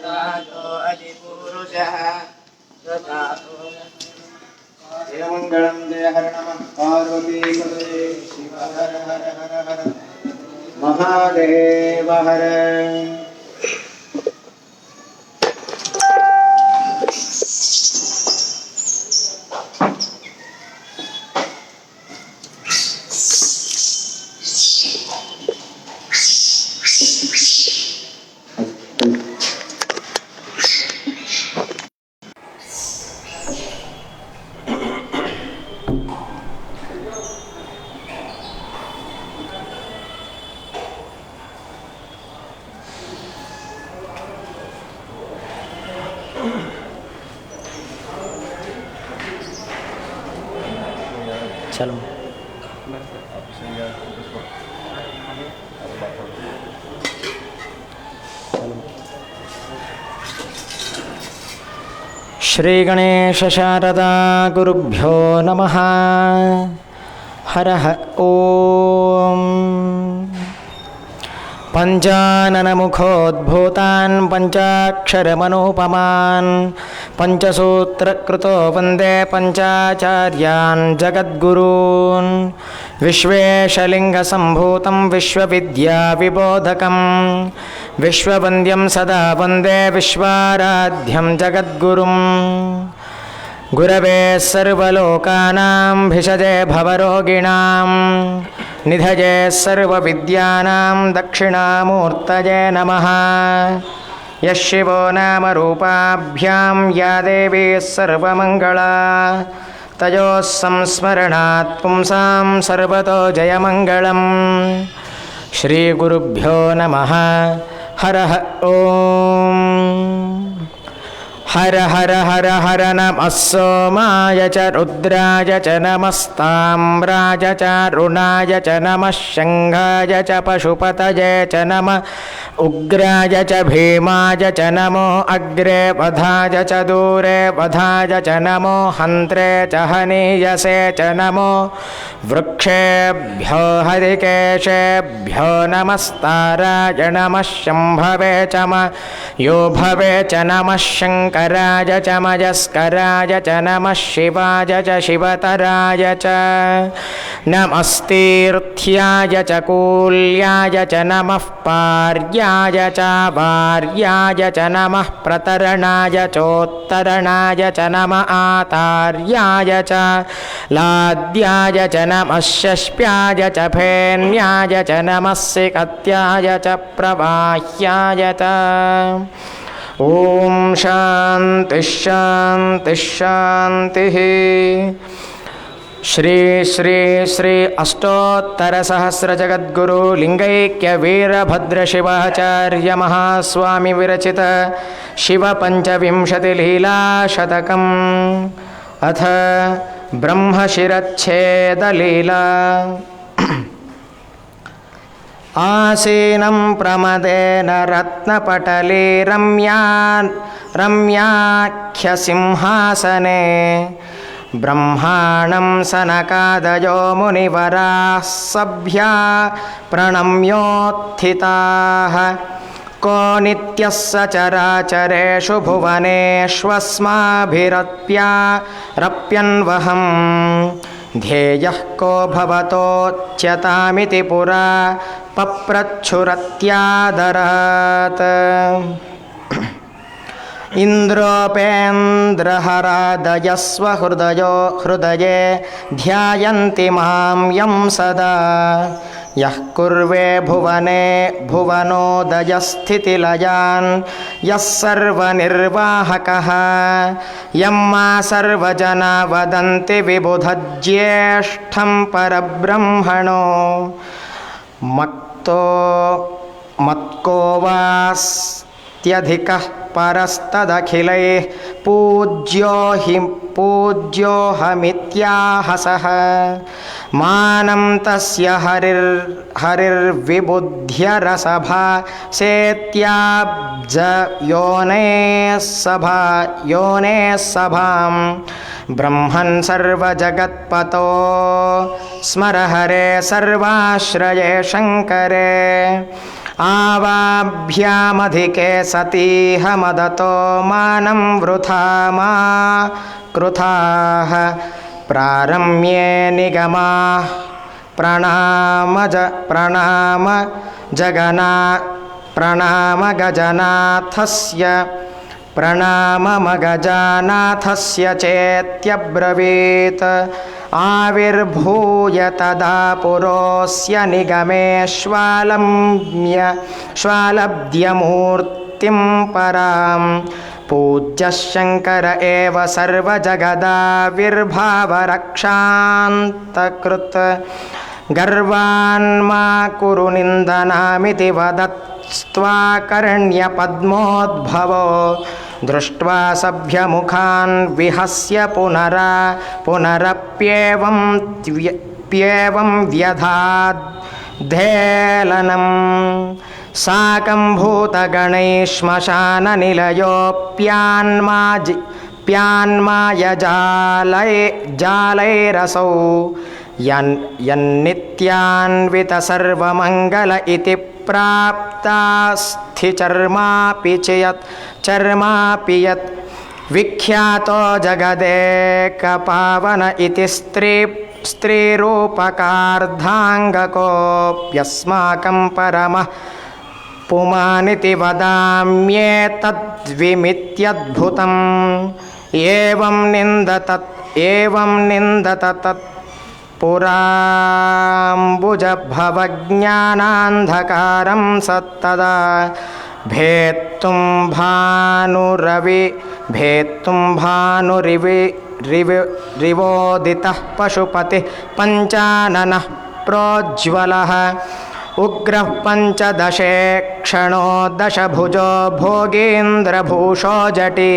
राजो अधिपुरुषः जय मंगलम जय हर नमः पार्वती पतये शिव हर हर हर हर महादेव हर। चलो श्री गणेश शारदा गुरुभ्यो नमः। हरः ओम। पंचाननमुखोद्भूतान् पंचाक्षरमनुपमान् पंचसूत्रकृतो वन्दे पंचाचार्यान् जगद्गुरून् विश्वेशलिङ्गसम्भूतं विश्वविद्याविबोधकं विश्ववन्द्यं सदा वन्दे विश्वाराध्यं जगद्गुरुम्। गुरवे सर्वलोकानां भिषजे भवरोगिणां निधये सर्वविद्यानां दक्षिणामूर्तये नमः। यः शिवो नाम रूपाभ्यां या देवी सर्वमङ्गला तयोः संस्मरणात् पुंसां सर्वतो जयमङ्गलम्। श्रीगुरुभ्यो नमः। हरः ओम। हर हर हर हर नमः सोमाय च रुद्राय च नमस्ताम्राय च अरुणाय च नमः शङ्घाय च पशुपतये च नमः उग्राय च भीमाय च नमो अग्रे वधाय च दूरे वधाय च नमो हन्त्रे च हनीयसे च नमो वृक्षेभ्यो हरिकेशेभ्यो नमस्ताराय नमः शम्भवे च यो भवे च नमः शङ्कराय च मयस्कराय च नमः शिवाय च शिवतराय च नमस्तीर्थ्याय च कूल्याय च नमः पार्याय च वार्याय च नमः प्रतरणाय चोत्तरणाय च नमः आतार्याय च लाद्याय च नमः षष्प्याय च फेन्याय च नमः सिकत्याय च प्रवाह्याय च। ओम शांति शांति शांति। श्री श्री श्री अष्टोत्तर सहस्र जगद्गुरु लिंगैक्य वीरभद्र शिवाचार्य महास्वामी विरचित शिव पंचविंशति लीला शतकम् अथ ब्रह्मशिरच्छेद लीला। आसीनं प्रमदेन रत्नपटले रम्याख्यसिंहासने ब्रह्माणं सनकादयो मुनिवराः सभ्या प्रणम्योत्थिताः। को नित्यः सचराचरेषु भुवनेष्वस्माभिरप्यारप्यन्वहम् ध्येयः को भवतोच्यतामिति पुरा पप्रच्छुरत्यादरात्। इन्द्रोपेन्द्रहरादयस्व हृदये ध्यायन्ति मां यं सदा यः कुर्वे भुवने भुवनोदयस्थितिलयान् यः सर्वनिर्वाहकः यं मा सर्वजना वदन्ति विबुधज्येष्ठं परब्रह्मणो मत्को वास्त्यधिकः परस्तदखिलैः पूज्योऽहमित्याहसः। मानं तस्य हरिर्विबुध्यरसभा सेत्याब्ज योनेः सभां ब्रह्मन् सर्वजगत्पतो स्मर हरे सर्वाश्रये शङ्करे। आवाभ्यामधिके सतीह मदतो मानं वृथा मा कृथाः प्रारम्ये निगमाः प्रणाम गजनाथस्य प्रणाममगजानाथस्य चेत्यब्रवीत् आविर्भूय तदा पुरोऽस्य निगमे श्वालब्ध्यमूर्तिं परां पूज्यः शङ्कर एव सर्वजगदाविर्भावरक्षान्तकृत् गर्वान्मा कुरु निन्दनामिति वदत्स्त्वाकर्ण्यपद्मोद्भवो दृष्ट्वा सभ्यमुखान् विहस्य पुनरप्येवं व्यधाद्धेलनं साकं भूतगणैः श्मशाननिलयोऽप्यान्मायजालैरसौ यन्नित्यान्वितसर्वमङ्गल इति प्राप्तास्थिचर्मापि यत् विख्यातो जगदेकपावन इति स्त्रीरूपकार्धाङ्गकोऽप्यस्माकं परमः पुमानिति वदाम्येतद्विमित्यद्भुतम् एवं निन्दत तत् पुराम्बुजभवज्ञानान्धकारं सत्तदा भेत्तुं भानुरिवोदितः पशुपतिः पञ्चाननः प्रोज्ज्वलः उग्रः पञ्चदशेक्षणो दशभुजो भोगीन्द्रभूषो जटी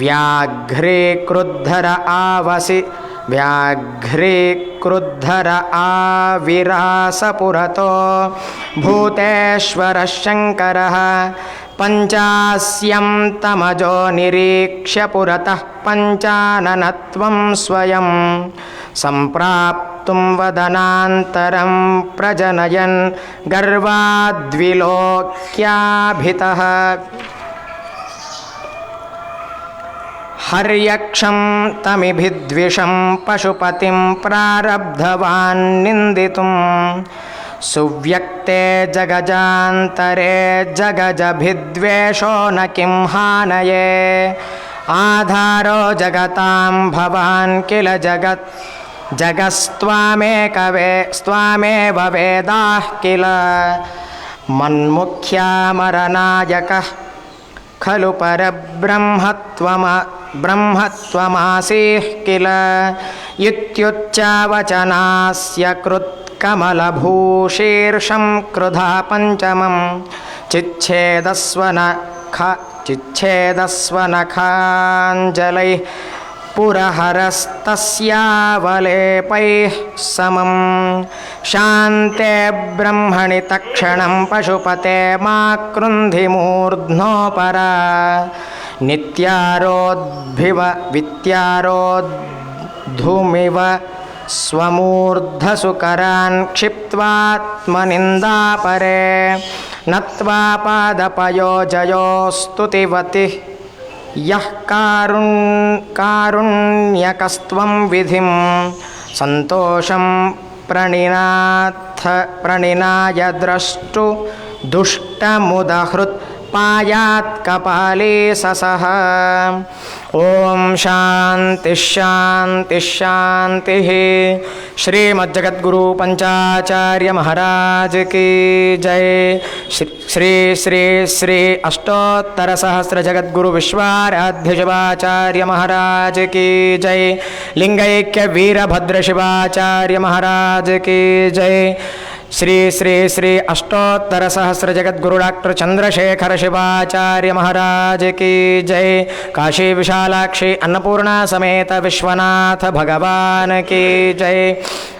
व्याघ्रीकृद्धर आविरासपुरतो भूतेश्वरः शङ्करः पञ्चास्यं तमजो निरीक्ष्य पुरतः पञ्चाननत्वं स्वयं सम्प्राप्तुं वदनान्तरं प्रजनयन् गर्वाद्विलोक्याभितः हर्यक्षं तमिभिद्विषं पशुपतिं प्रारब्धवान् निन्दितुं सुव्यक्ते जगजान्तरे जगजभिद्वेषो न किं हानये आधारो जगतां भवान् किल जगस्त्वामेव वेदाः किल मन्मुख्यामरनायकः खलु परब्रह्मत्वमासीः किल इत्युच्चावचनास्य कृत्कमलभूशीर्षं क्रुधा पञ्चमं चिच्छेदस्वनखाञ्जलैः पुरहरस्तस्यावलेपैः समं शान्ते ब्रह्मणि तत्क्षणं पशुपते मा कृन्धि मूर्ध्नोपरा वित्यारोद्धुमिव स्वमूर्धसुकरान् क्षिप्त्वात्मनिन्दापरे नत्वा पादपयोजयोस्तुतिवतिः यः कारुण्यकस्त्वं विधिं सन्तोषं प्रणिनाय द्रष्टु दुष्टमुदहृत् पायात् कपाले ससः ओम शांति शांति शांति। श्रीमज्जगद्गुरु पंचाचार्य महाराज की जय। श्री श्री श्री अष्टोत्तर सहस्र जगद्गुरु विश्वाराध्य शिवाचार्य महाराज की जय। लिंगैक्य वीरभद्र शिवाचार्य महाराज की जय। श्री श्री श्री अष्टोत्तर सहस्र जगद्गुरु डॉक्टर चंद्रशेखर शिवाचार्य महाराज की जय। काशी विशालाक्षी अन्नपूर्णा समेत विश्वनाथ भगवान की जय।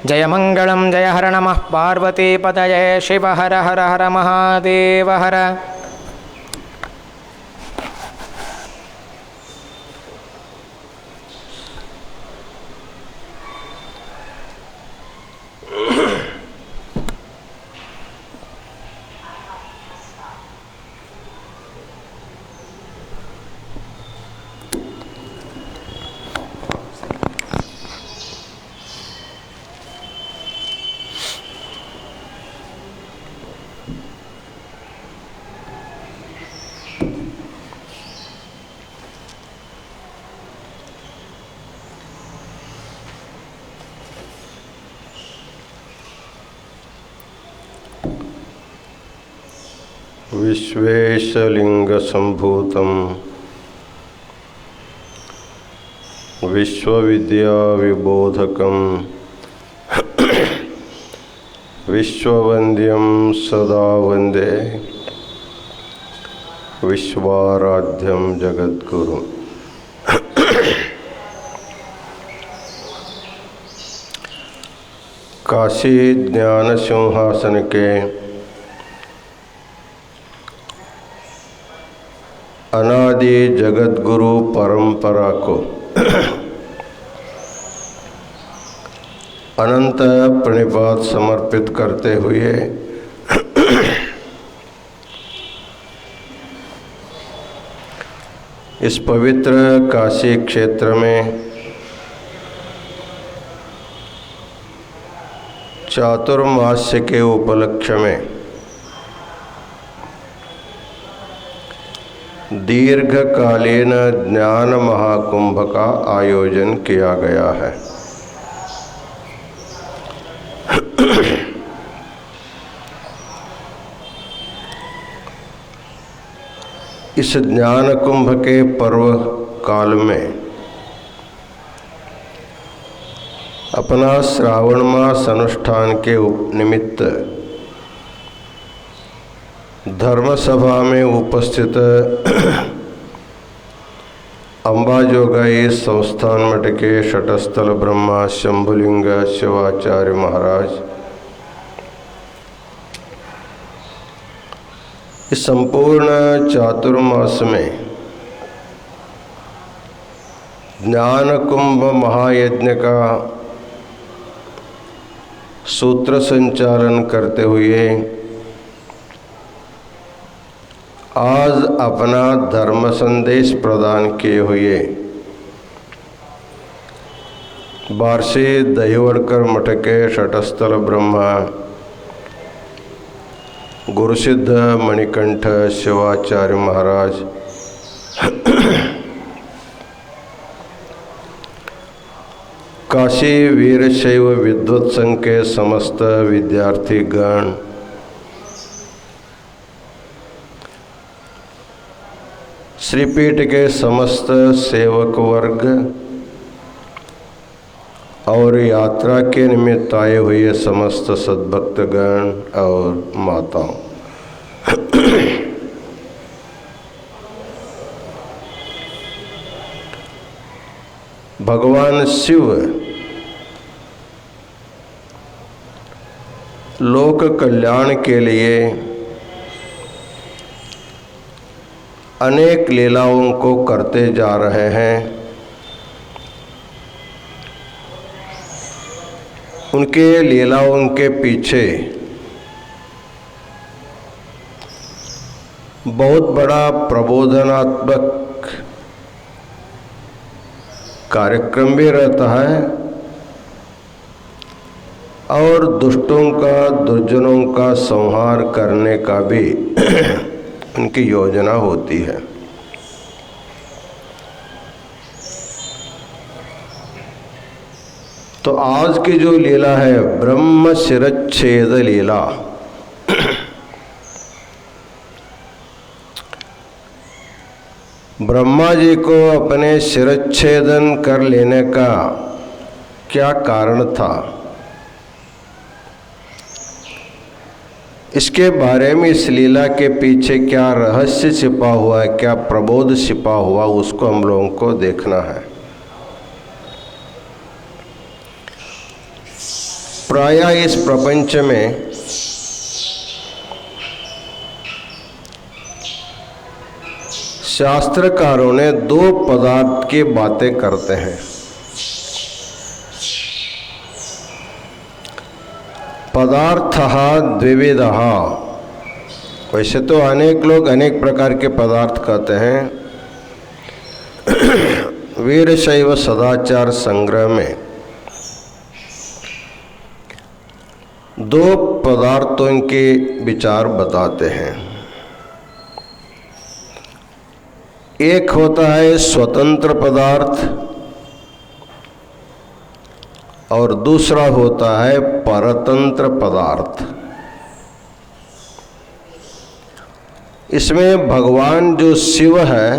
जय मंगलम जय हर नमः पार्वती पतये शिव हर हर हर महादेव हर। विश्वेशलिंगसंभूतं विश्वविद्याविबोधकं विश्ववन्द्यं सदा वन्दे विश्वाराध्यं जगद्गुरु। काशी ज्ञान सिंहासन के अनादि जगद्गुरु परंपरा को अनंत प्रणिपात समर्पित करते हुए इस पवित्र काशी क्षेत्र में चातुर्मास्य के उपलक्ष्य में दीर्घकालीन ज्ञान महाकुंभ का आयोजन किया गया है। इस ज्ञान कुंभ के पर्व काल में अपना श्रावण मास अनुष्ठान के निमित्त धर्म सभा में उपस्थित अंबाजोगाई संस्थान मठ के शटस्थल ब्रह्मा शंभुलिंग शिवाचार्य महाराज, इस संपूर्ण चातुर्मास में ज्ञान कुंभ महायज्ञ का सूत्र संचालन करते हुए आज अपना धर्म संदेश प्रदान किए हुए बारसी दहीवड़कर मठ के शटस्थल ब्रह्मा गुरुसिद्ध मणिकंठ शिवाचार्य महाराज, काशी वीरशैव विद्वत संघ के समस्त विद्यार्थीगण, श्रीपीठ के समस्त सेवक वर्ग और यात्रा के निमित्त आए हुए समस्त सद्भक्तगण और माताओं, भगवान शिव लोक कल्याण के लिए अनेक लीलाओं को करते जा रहे हैं। उनके लीलाओं के पीछे बहुत बड़ा प्रबोधनात्मक कार्यक्रम भी रहता है और दुष्टों का दुर्जनों का संहार करने का भी उनकी योजना होती है। तो आज की जो लीला है ब्रह्म शिरच्छेद लीला, ब्रह्मा जी को अपने शिरच्छेदन कर लेने का क्या कारण था, इसके बारे में इस लीला के पीछे क्या रहस्य छिपा हुआ है, क्या प्रबोध छिपा हुआ, उसको हम लोगों को देखना है। प्रायः इस प्रपंच में शास्त्रकारों ने दो पदार्थ की बातें करते हैं। पदार्थः द्विविधः, वैसे तो अनेक लोग अनेक प्रकार के पदार्थ कहते हैं। वीरशैव सदाचार संग्रह में दो पदार्थों के विचार बताते हैं। एक होता है स्वतंत्र पदार्थ और दूसरा होता है परतंत्र पदार्थ। इसमें भगवान जो शिव है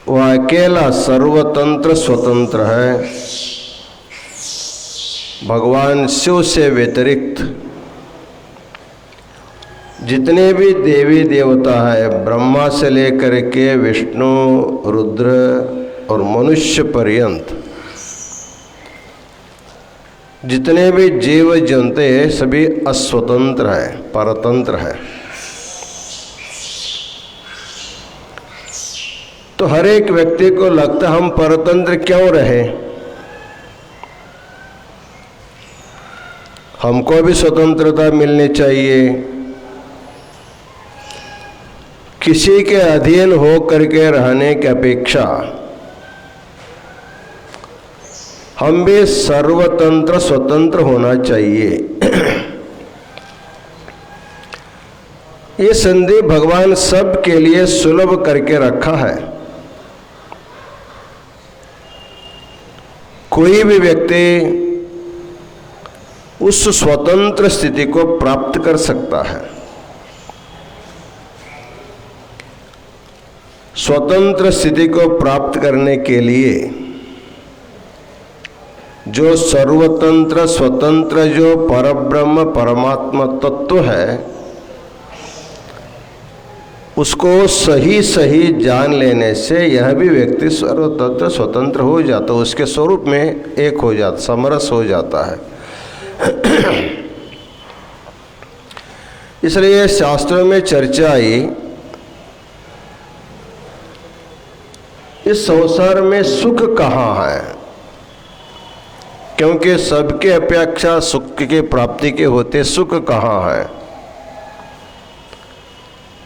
वह अकेला सर्वतंत्र स्वतंत्र है। भगवान शिव से व्यतिरिक्त जितने भी देवी देवता है, ब्रह्मा से लेकर के विष्णु, रुद्र और मनुष्य पर्यंत जितने भी जीव जंतु हैं सभी अस्वतंत्र हैं, परतंत्र हैं। तो हर एक व्यक्ति को लगता हम परतंत्र क्यों रहे, हमको भी स्वतंत्रता मिलनी चाहिए, किसी के अधीन हो करके रहने की अपेक्षा हम भी सर्वतंत्र स्वतंत्र होना चाहिए। ये संधि भगवान सब के लिए सुलभ करके रखा है। कोई भी व्यक्ति उस स्वतंत्र स्थिति को प्राप्त कर सकता है। स्वतंत्र स्थिति को प्राप्त करने के लिए जो सर्वतंत्र स्वतंत्र जो परब्रह्म परमात्मा तत्व है उसको सही सही जान लेने से यह भी व्यक्ति सर्वतंत्र स्वतंत्र हो जाता, उसके स्वरूप में एक हो जाता, समरस हो जाता है। इसलिए शास्त्रों में चर्चा आई, इस संसार में सुख कहाँ है, क्योंकि सबके अपेक्षा सुख की प्राप्ति के होते सुख कहाँ है।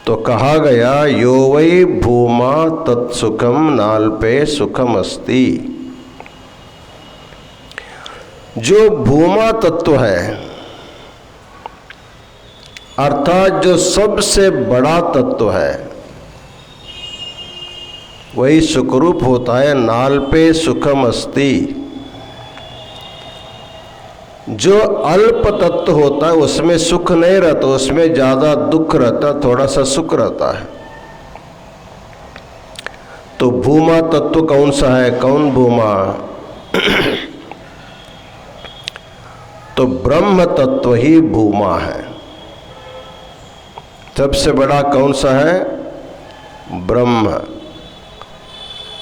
तो कहा गया यो वै भूमा तत्सुखम नाल्पे सुखम अस्ति। जो भूमा तत्व है अर्थात जो सबसे बड़ा तत्व है वही सुखरूप होता है। नाल्पे सुखम अस्ति। जो अल्प तत्व होता है उसमें सुख नहीं रहता, उसमें ज़्यादा दुख रहता, थोड़ा सा सुख रहता है। तो भूमा तत्व कौन सा है, कौन भूमा? तो ब्रह्म तत्व ही भूमा है। सबसे बड़ा कौन सा है? ब्रह्म।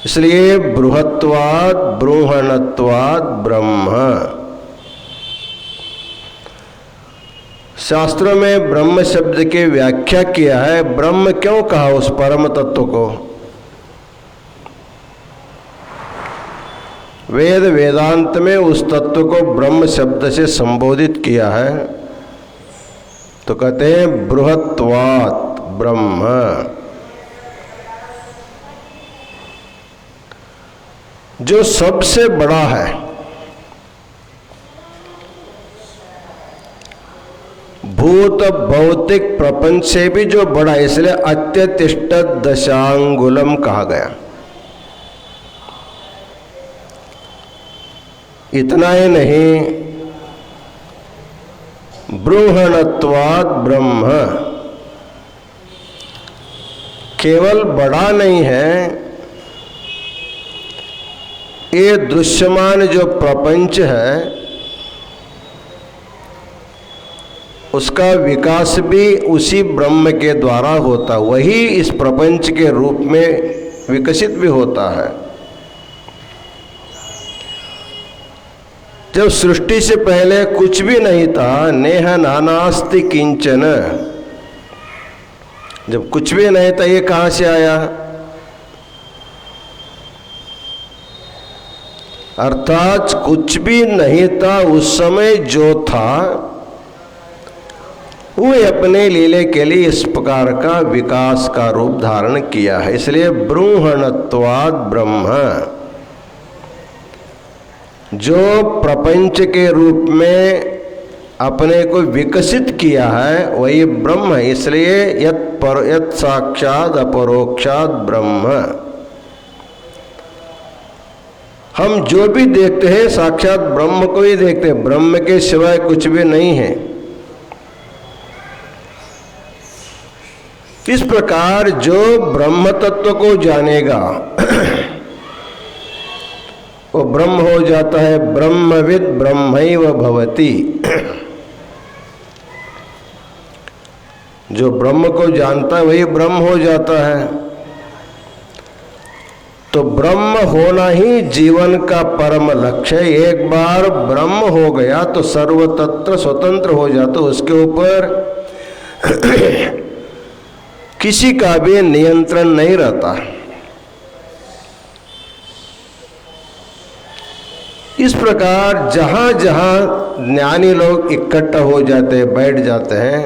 इसलिए बृहत्वाद बृहणत्वाद ब्रह्म। शास्त्रों में ब्रह्म शब्द की व्याख्या किया है। ब्रह्म क्यों कहा उस परम तत्व को? वेद वेदांत में उस तत्व को ब्रह्म शब्द से संबोधित किया है। तो कहते हैं बृहत्वात् ब्रह्म। जो सबसे बड़ा है, भूत भौतिक प्रपंच से भी जो बड़ा, इसलिए अत्यतिष्ठ दशांगुलम कहा गया। इतना ही नहीं, बृहणत्वात् ब्रह्म। केवल बड़ा नहीं है, ये दृश्यमान जो प्रपंच है उसका विकास भी उसी ब्रह्म के द्वारा होता, वही इस प्रपंच के रूप में विकसित भी होता है। जब सृष्टि से पहले कुछ भी नहीं था, नेह नानास्ति किंचन, जब कुछ भी नहीं था ये कहाँ से आया? अर्थात कुछ भी नहीं था उस समय जो था वो अपने लीले के लिए इस प्रकार का विकास का रूप धारण किया है। इसलिए बृहणत्वात् ब्रह्म। जो प्रपंच के रूप में अपने को विकसित किया है वही ब्रह्म है। इसलिए यत् साक्षात् अपरोक्षात् ब्रह्म। हम जो भी देखते हैं साक्षात ब्रह्म को ही देखते हैं, ब्रह्म के सिवाय कुछ भी नहीं है। इस प्रकार जो ब्रह्म तत्व को जानेगा वो ब्रह्म हो जाता है। ब्रह्मविद ब्रह्मैव भवति। जो ब्रह्म को जानता है वही ब्रह्म हो जाता है। तो ब्रह्म होना ही जीवन का परम लक्ष्य है। एक बार ब्रह्म हो गया तो सर्वतत्र स्वतंत्र हो जाता, उसके ऊपर किसी का भी नियंत्रण नहीं रहता। इस प्रकार जहाँ जहाँ ज्ञानी लोग इकट्ठा हो जाते हैं, बैठ जाते हैं,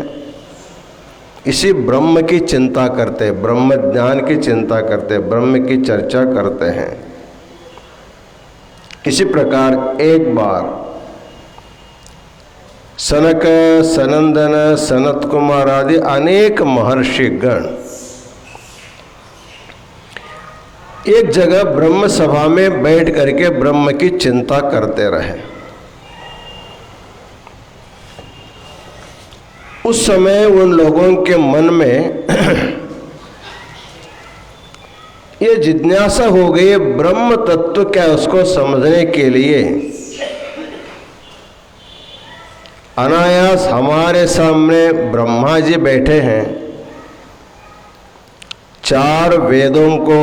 इसी ब्रह्म की चिंता करते हैं, ब्रह्म ज्ञान की चिंता करते हैं, ब्रह्म की चर्चा करते हैं। इसी प्रकार एक बार सनक, सनंदन, सनत कुमार आदि अनेक महर्षि गण एक जगह ब्रह्म सभा में बैठ करके ब्रह्म की चिंता करते रहे। उस समय उन लोगों के मन में ये जिज्ञासा हो गई, ब्रह्म तत्व क्या, उसको समझने के लिए अनायास हमारे सामने ब्रह्मा जी बैठे हैं, चार वेदों को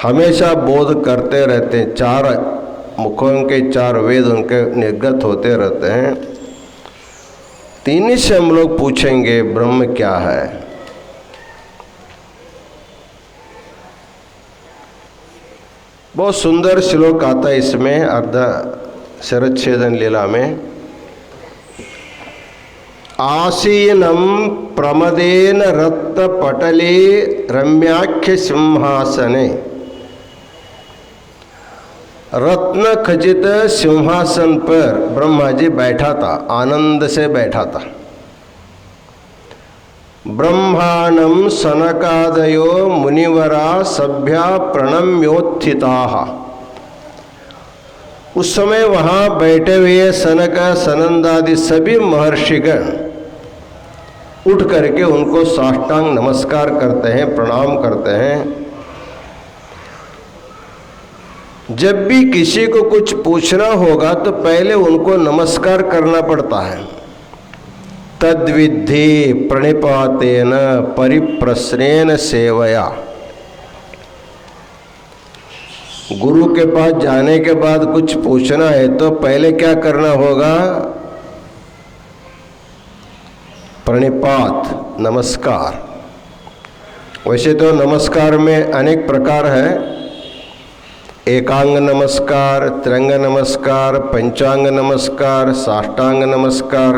हमेशा बोध करते रहते हैं, चार मुखों के चार वेद उनके निर्गत होते रहते हैं। तीन से हम लोग पूछेंगे ब्रह्म क्या है। बहुत सुंदर श्लोक आता है इसमें, अर्ध शरच्छेदन लीला में। आसीनम प्रमदेन रत्न पटले रम्याख्य सिंहासने। रत्न खचित सिंहासन पर ब्रह्मा जी बैठा था, आनंद से बैठा था। ब्रह्मांडम सनकादयो मुनिवरा सभ्या प्रणम्योत्थिताः। उस समय वहाँ बैठे हुए सनक, सनंद आदि सभी महर्षिगण उठ करके उनको साष्टांग नमस्कार करते हैं, प्रणाम करते हैं। जब भी किसी को कुछ पूछना होगा तो पहले उनको नमस्कार करना पड़ता है। तद्विद्धि प्रणिपातेन परिप्रश्नेन सेवया। गुरु के पास जाने के बाद कुछ पूछना है तो पहले क्या करना होगा? प्रणिपात, नमस्कार। वैसे तो नमस्कार में अनेक प्रकार है, एकांग नमस्कार, त्रिंग नमस्कार, पंचांग नमस्कार, साष्टांग नमस्कार।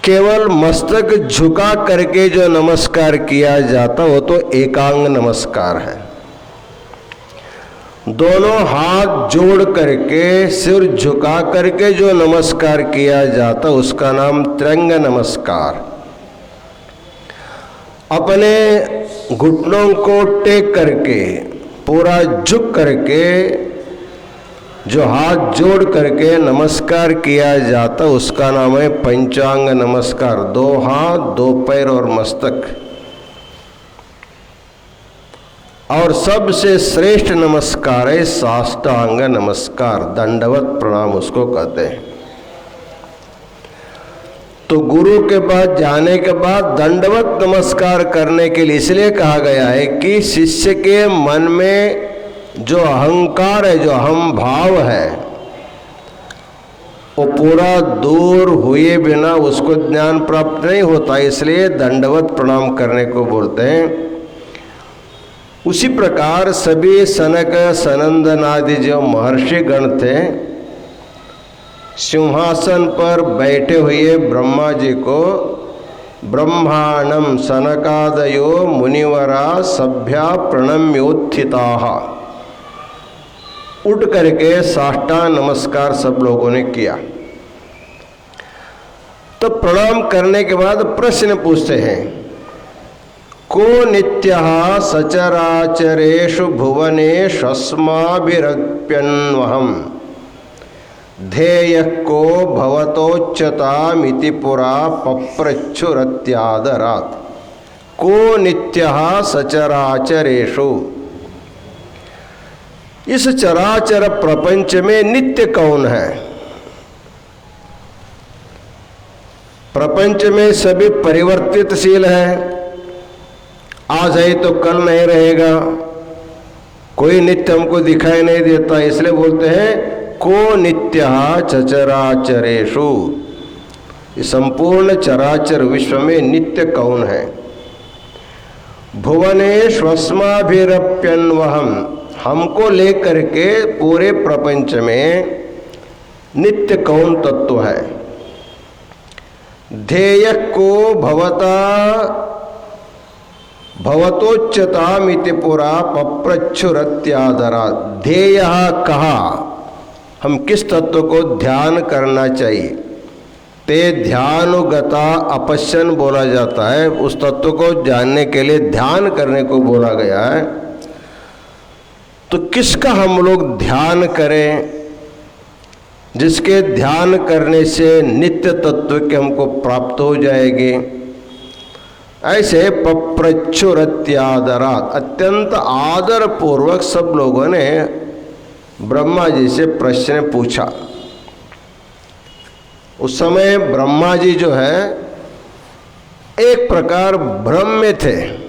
केवल मस्तक झुका करके जो नमस्कार किया जाता वो तो एकांग नमस्कार है। दोनों हाथ जोड़ करके सिर झुका करके जो नमस्कार किया जाता उसका नाम त्रिंग नमस्कार। अपने घुटनों को टेक करके पूरा झुक करके जो हाथ जोड़ करके नमस्कार किया जाता उसका नाम है पंचांग नमस्कार। दो हाथ, दो पैर और मस्तक। और सबसे श्रेष्ठ नमस्कार है साष्टांग नमस्कार, दंडवत प्रणाम उसको कहते हैं। तो गुरु के पास जाने के बाद दंडवत नमस्कार करने के लिए इसलिए कहा गया है कि शिष्य के मन में जो अहंकार है, जो अहम भाव है, वो पूरा दूर हुए बिना उसको ज्ञान प्राप्त नहीं होता, इसलिए दंडवत प्रणाम करने को बोलते हैं। उसी प्रकार सभी सनक, सनंदन आदि जो महर्षि गण थे, सिंहासन पर बैठे हुए ब्रह्मा जी को ब्रह्मांडम सनकादयो मुनिवरा सभ्या प्रणम्योत्थिताः उठ करके साष्टांग नमस्कार सब लोगों ने किया। तो प्रणाम करने के बाद प्रश्न पूछते हैं, को नित्यः सचराचरेषु भुवनेषु अस्माभिरप्यन्वहम् ध्येय को भवतोच्चतामिति पुरा पप्रच्छुरत्यादरात् को नित्यः सचराचरेषु। इस चराचर प्रपंच में नित्य कौन है? प्रपंच में सभी परिवर्तितशील है, आज है तो कल नहीं रहेगा, कोई नित्य हमको दिखाई नहीं देता, इसलिए बोलते हैं को नित्यः चचराचरेषु। संपूर्ण चराचर विश्व में नित्य कौन है? भुवनेष्वस्माभिरप्यन्वहम्, हमको लेकर के पूरे प्रपंच में नित्य कौन तत्व है? ध्येय को भवतोच्चतामिति पुरा पप्रच्छुरत्यादरा। ध्येय कहा, हम किस तत्व को ध्यान करना चाहिए? ते ध्यानुगता अपश्यन बोला जाता है, उस तत्व को जानने के लिए ध्यान करने को बोला गया है। तो किसका हम लोग ध्यान करें जिसके ध्यान करने से नित्य तत्व के हमको प्राप्त हो जाएगी? ऐसे पप्रच्छुरत्यादरात्, अत्यंत आदर पूर्वक सब लोगों ने ब्रह्मा जी से प्रश्न पूछा। उस समय ब्रह्मा जी जो है एक प्रकार भ्रम में थे।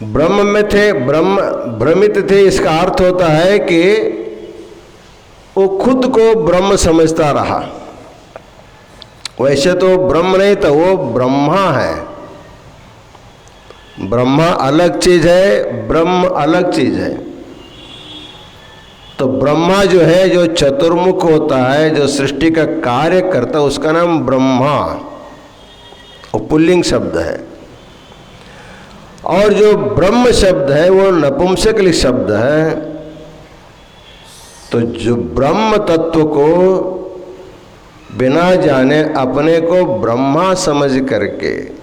ब्रह्म में थे, भ्रमित थे। इसका अर्थ होता है कि वो खुद को ब्रह्म समझता रहा। वैसे तो ब्रह्म नहीं था, वो ब्रह्मा है। ब्रह्मा अलग चीज है, ब्रह्म अलग चीज है। तो ब्रह्मा जो है, जो चतुर्मुख होता है, जो सृष्टि का कार्य करता है, उसका नाम ब्रह्मा, वो पुल्लिंग शब्द है। और जो ब्रह्म शब्द है वो नपुंसकलिंग शब्द है। तो जो ब्रह्म तत्व को बिना जाने अपने को ब्रह्मा समझ करके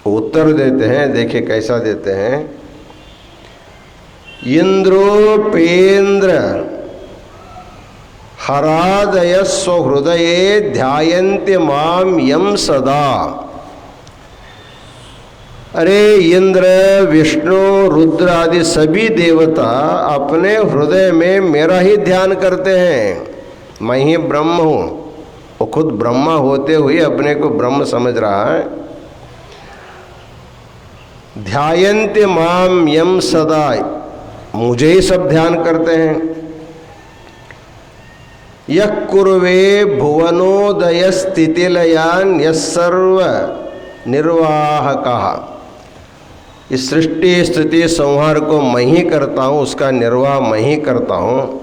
उत्तर देते हैं। देखिए कैसा देते हैं। इंद्रोपेन्द्र हरादय स्वहृदये ध्यायन्ति माम यम सदा। अरे इंद्र, विष्णु, रुद्र आदि सभी देवता अपने हृदय में मेरा ही ध्यान करते हैं। मैं ही ब्रह्म हूँ। वो खुद ब्रह्मा होते हुए अपने को ब्रह्म समझ रहा है। ध्यायन्ति माम यम सदा, मुझे ही सब ध्यान करते हैं। यः कुर्वे भुवनोदय स्थितिलयान यस्सर्व निर्वाहकः। इस सृष्टि स्थिति संहार को मैं ही करता हूँ, उसका निर्वाह मैं ही करता हूँ।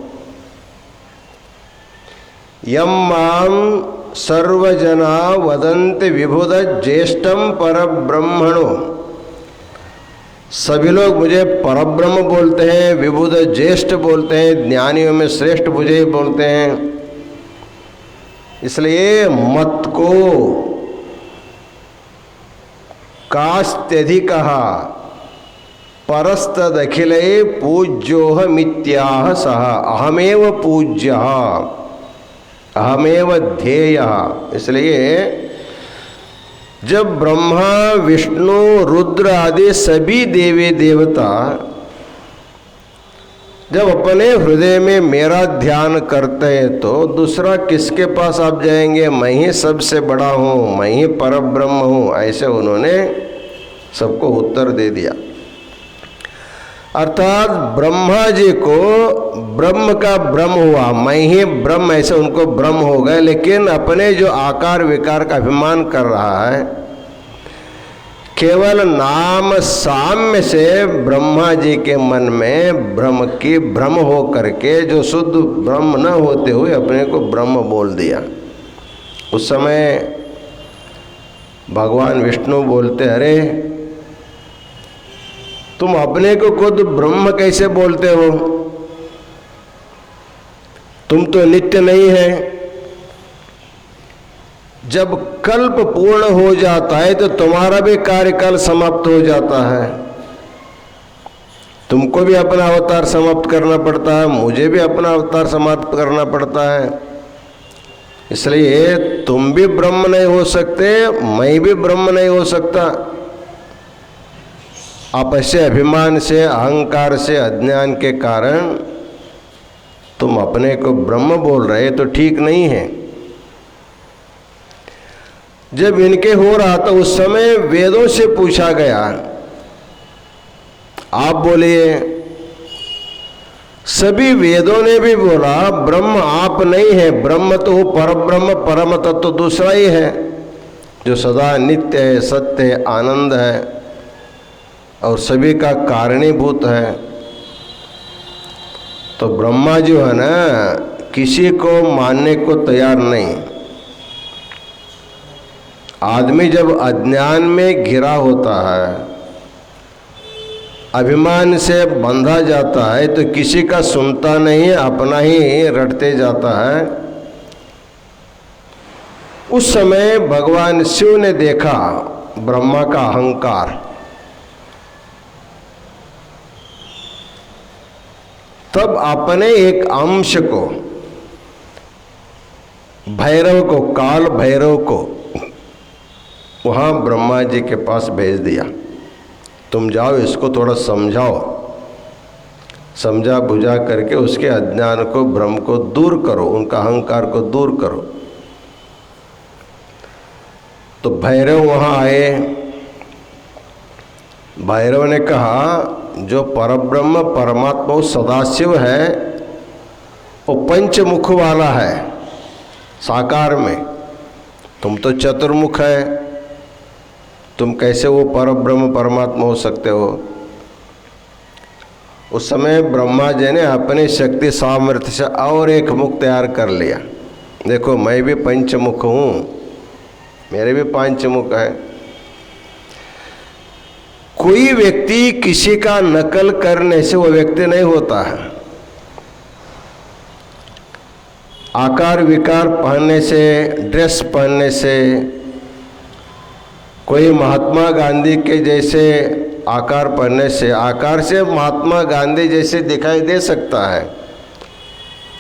यम माम सर्वजना वदन्ति विबुध ज्येष्ठम परब्रह्मणो। सभी लोग मुझे परब्रह्म बोलते हैं, विबुध ज्येष्ठ बोलते हैं, ज्ञानियों में श्रेष्ठ मुझे ही बोलते हैं। इसलिए मत को कास्त्यधिकः परस्तदखिले पूज्योहमित्याह सह। अहमेव पूज्यः अहमेव ध्येयः। इसलिए जब ब्रह्मा, विष्णु, रुद्र आदि सभी देवी देवता जब अपने हृदय में मेरा ध्यान करते हैं तो दूसरा किसके पास आप जाएंगे? मैं ही सबसे बड़ा हूँ, मैं ही परब्रह्म हूँ। ऐसे उन्होंने सबको उत्तर दे दिया। अर्थात ब्रह्मा जी को ब्रह्म का ब्रह्म हुआ, मैं ही ब्रह्म, ऐसे उनको ब्रह्म हो गए। लेकिन अपने जो आकार विकार का अभिमान कर रहा है, केवल नाम साम्य से ब्रह्मा जी के मन में भ्रम हो करके जो शुद्ध ब्रह्म न होते हुए अपने को ब्रह्म बोल दिया। उस समय भगवान विष्णु बोलते, अरे तुम अपने को खुद ब्रह्म कैसे बोलते हो? तुम तो नित्य नहीं है। जब कल्प पूर्ण हो जाता है तो तुम्हारा भी कार्यकाल समाप्त हो जाता है। तुमको भी अपना अवतार समाप्त करना पड़ता है, मुझे भी अपना अवतार समाप्त करना पड़ता है। इसलिए तुम भी ब्रह्म नहीं हो सकते, मैं भी ब्रह्म नहीं हो सकता। आप ऐसे अभिमान से, अहंकार से, अज्ञान के कारण तुम अपने को ब्रह्म बोल रहे तो ठीक नहीं है। जब इनके हो रहा था उस समय वेदों से पूछा गया, आप बोलिए। सभी वेदों ने भी बोला ब्रह्म आप नहीं है, ब्रह्म तो वो परब्रह्म, परम तत्व तो दूसरा ही है जो सदा नित्य है, सत्य है, आनंद है और सभी का कारणीभूत है। तो ब्रह्मा जो है ना, किसी को मानने को तैयार नहीं। आदमी जब अज्ञान में घिरा होता है, अभिमान से बंधा जाता है, तो किसी का सुनता नहीं, अपना ही रटते जाता है। उस समय भगवान शिव ने देखा ब्रह्मा का अहंकार। तब अपने एक अंश को, भैरव को, काल भैरव को वहां ब्रह्मा जी के पास भेज दिया। तुम जाओ, इसको थोड़ा समझाओ, समझा बुझा करके उसके अज्ञान को, भ्रम को दूर करो, उनका अहंकार को दूर करो। तो भैरव वहां आए। भैरव ने कहा जो परब्रह्म परमात्मा वो सदाशिव है, वो पंचमुख वाला है साकार में। तुम तो चतुर्मुख है, तुम कैसे वो परब्रह्म परमात्मा हो सकते हो। उस समय ब्रह्मा जी ने अपनी शक्ति सामर्थ्य से और एक मुख तैयार कर लिया। देखो मैं भी पंचमुख हूँ, मेरे भी पंचमुख है। कोई व्यक्ति किसी का नकल करने से वो व्यक्ति नहीं होता है। आकार विकार पहनने से, ड्रेस पहनने से, कोई महात्मा गांधी के जैसे आकार पहनने से, आकार से महात्मा गांधी जैसे दिखाई दे सकता है,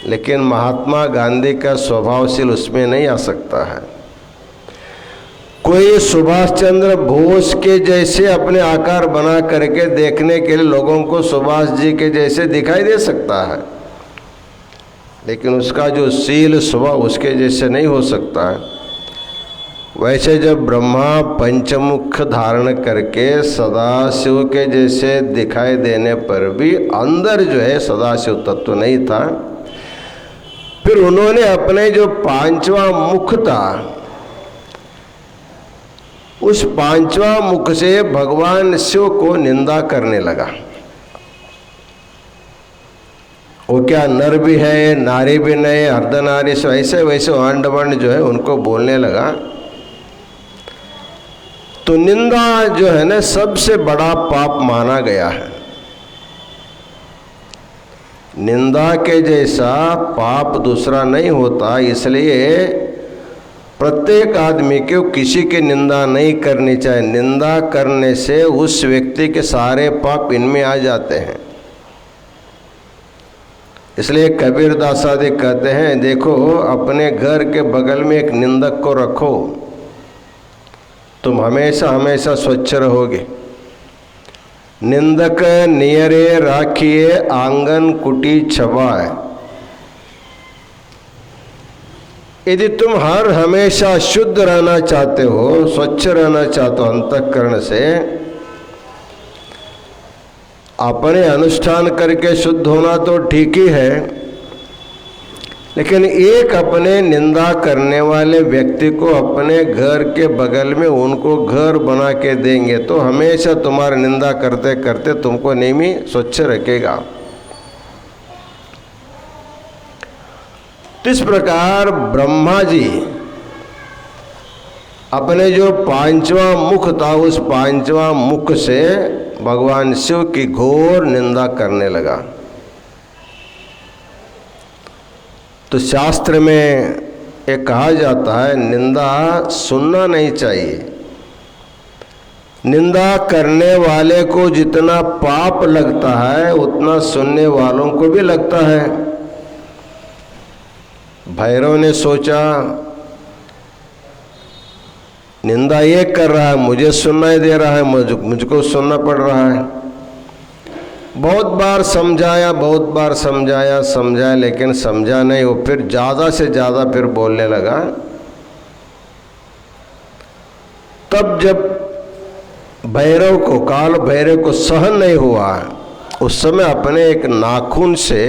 लेकिन महात्मा गांधी का स्वभावशील उसमें नहीं आ सकता है। कोई सुभाष चंद्र बोस के जैसे अपने आकार बना करके देखने के लिए लोगों को सुभाष जी के जैसे दिखाई दे सकता है, लेकिन उसका जो शील स्वभाव उसके जैसे नहीं हो सकता है। वैसे जब ब्रह्मा पंचमुख धारण करके सदाशिव के जैसे दिखाई देने पर भी अंदर जो है सदाशिव तत्व नहीं था। फिर उन्होंने अपने जो पांचवा मुख था, उस पांचवा मुख से भगवान शिव को निंदा करने लगा। वो क्या नर भी है, नारी भी नहीं, अर्धनारी, ऐसे वैसे अंड वंड जो है उनको बोलने लगा। तो निंदा जो है ना सबसे बड़ा पाप माना गया है। निंदा के जैसा पाप दूसरा नहीं होता, इसलिए प्रत्येक आदमी को किसी की निंदा नहीं करनी चाहिए। निंदा करने से उस व्यक्ति के सारे पाप इनमें आ जाते हैं। इसलिए कबीर दास आदि कहते हैं, देखो अपने घर के बगल में एक निंदक को रखो, तुम हमेशा हमेशा स्वच्छ रहोगे। निंदक नियरे राखिए, आंगन कुटी छवाए। यदि तुम हर हमेशा शुद्ध रहना चाहते हो, स्वच्छ रहना चाहते हो अंतःकरण से, अपने अनुष्ठान करके शुद्ध होना तो ठीक ही है, लेकिन एक अपने निंदा करने वाले व्यक्ति को अपने घर के बगल में उनको घर बना के देंगे तो हमेशा तुम्हारी निंदा करते करते तुमको नेमी स्वच्छ रखेगा। इस प्रकार ब्रह्मा जी अपने जो पांचवा मुख था, उस पांचवा मुख से भगवान शिव की घोर निंदा करने लगा। तो शास्त्र में एक कहा जाता है, निंदा सुनना नहीं चाहिए, निंदा करने वाले को जितना पाप लगता है उतना सुनने वालों को भी लगता है। भैरव ने सोचा निंदा ये कर रहा है, मुझे सुनना ही दे रहा है, मुझको सुनना पड़ रहा है। बहुत बार समझाया लेकिन समझा नहीं। वो फिर ज़्यादा से ज़्यादा फिर बोलने लगा। तब जब काल भैरव को सहन नहीं हुआ, उस समय अपने एक नाखून से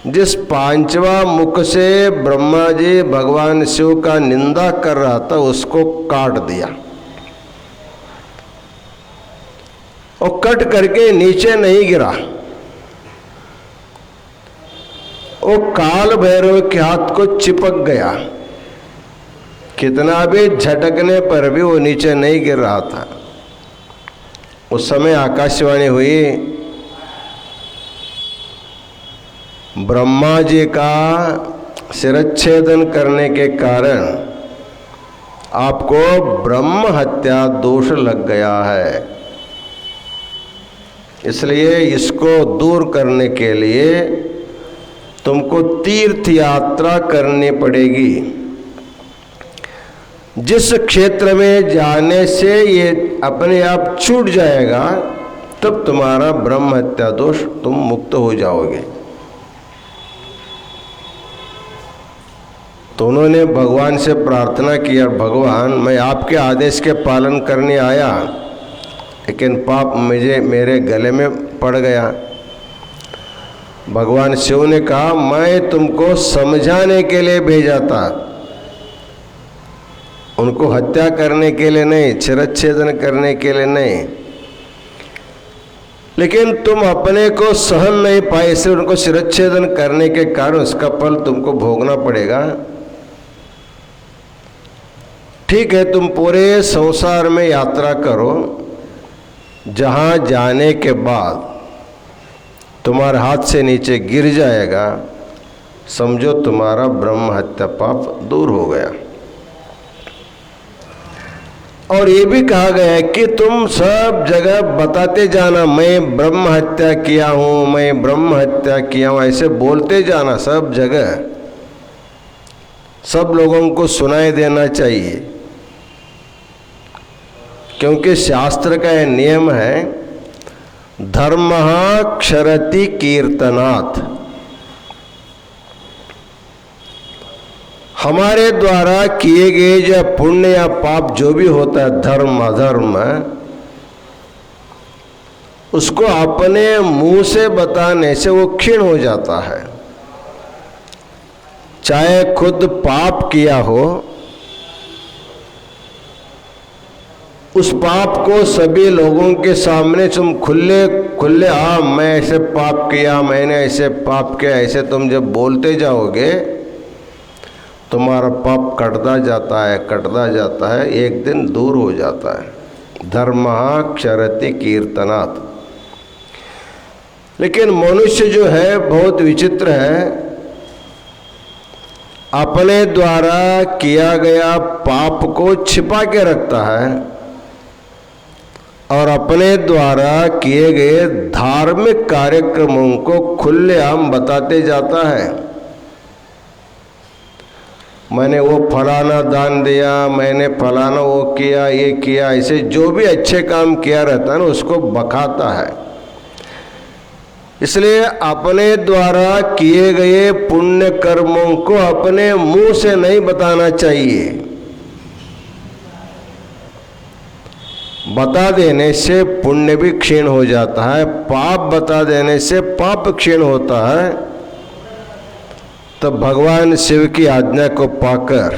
जिस पांचवा मुख से ब्रह्मा जी भगवान शिव का निंदा कर रहा था उसको काट दिया और कट करके नीचे नहीं गिरा। वो काल भैरव के हाथ को चिपक गया। कितना भी झटकने पर भी वो नीचे नहीं गिर रहा था। उस समय आकाशवाणी हुई, ब्रह्मा जी का शिरच्छेदन करने के कारण आपको ब्रह्म हत्या दोष लग गया है, इसलिए इसको दूर करने के लिए तुमको तीर्थ यात्रा करनी पड़ेगी। जिस क्षेत्र में जाने से ये अपने आप छूट जाएगा तब तुम्हारा ब्रह्म हत्या दोष तुम मुक्त हो जाओगे। तो उन्होंने भगवान से प्रार्थना की, और भगवान मैं आपके आदेश के पालन करने आया लेकिन पाप मेरे गले में पड़ गया। भगवान शिव ने कहा मैं तुमको समझाने के लिए भेजा था, उनको हत्या करने के लिए नहीं, शिरच्छेदन करने के लिए नहीं। लेकिन तुम अपने को सहन नहीं पाए, इसलिए उनको शिरच्छेदन करने के कारण उसका फल तुमको भोगना पड़ेगा। ठीक है, तुम पूरे संसार में यात्रा करो, जहाँ जाने के बाद तुम्हारे हाथ से नीचे गिर जाएगा, समझो तुम्हारा ब्रह्म हत्या पाप दूर हो गया। और ये भी कहा गया है कि तुम सब जगह बताते जाना मैं ब्रह्म हत्या किया हूँ, मैं ब्रह्म हत्या किया हूँ, ऐसे बोलते जाना सब जगह, सब लोगों को सुनाई देना चाहिए। क्योंकि शास्त्र का यह नियम है, धर्मः क्षरति कीर्तनात्। हमारे द्वारा किए गए जो पुण्य या पाप जो भी होता है, धर्म अधर्म, उसको अपने मुंह से बताने से वो क्षीण हो जाता है। चाहे खुद पाप किया हो, उस पाप को सभी लोगों के सामने तुम खुले हाँ मैं ऐसे पाप किया, मैंने ऐसे पाप किया, ऐसे तुम जब बोलते जाओगे तुम्हारा पाप कटता जाता है, एक दिन दूर हो जाता है। धर्मः क्षरति कीर्तनात्। लेकिन मनुष्य जो है बहुत विचित्र है, अपने द्वारा किया गया पाप को छिपा के रखता है और अपने द्वारा किए गए धार्मिक कार्यक्रमों को खुलेआम बताते जाता है। मैंने वो फलाना दान दिया, मैंने फलाना वो किया, ये किया, ऐसे जो भी अच्छे काम किया रहता है ना उसको बखाता है। इसलिए अपने द्वारा किए गए पुण्य कर्मों को अपने मुंह से नहीं बताना चाहिए। बता देने से पुण्य भी क्षीण हो जाता है, पाप बता देने से पाप क्षीण होता है। तब भगवान शिव की आज्ञा को पाकर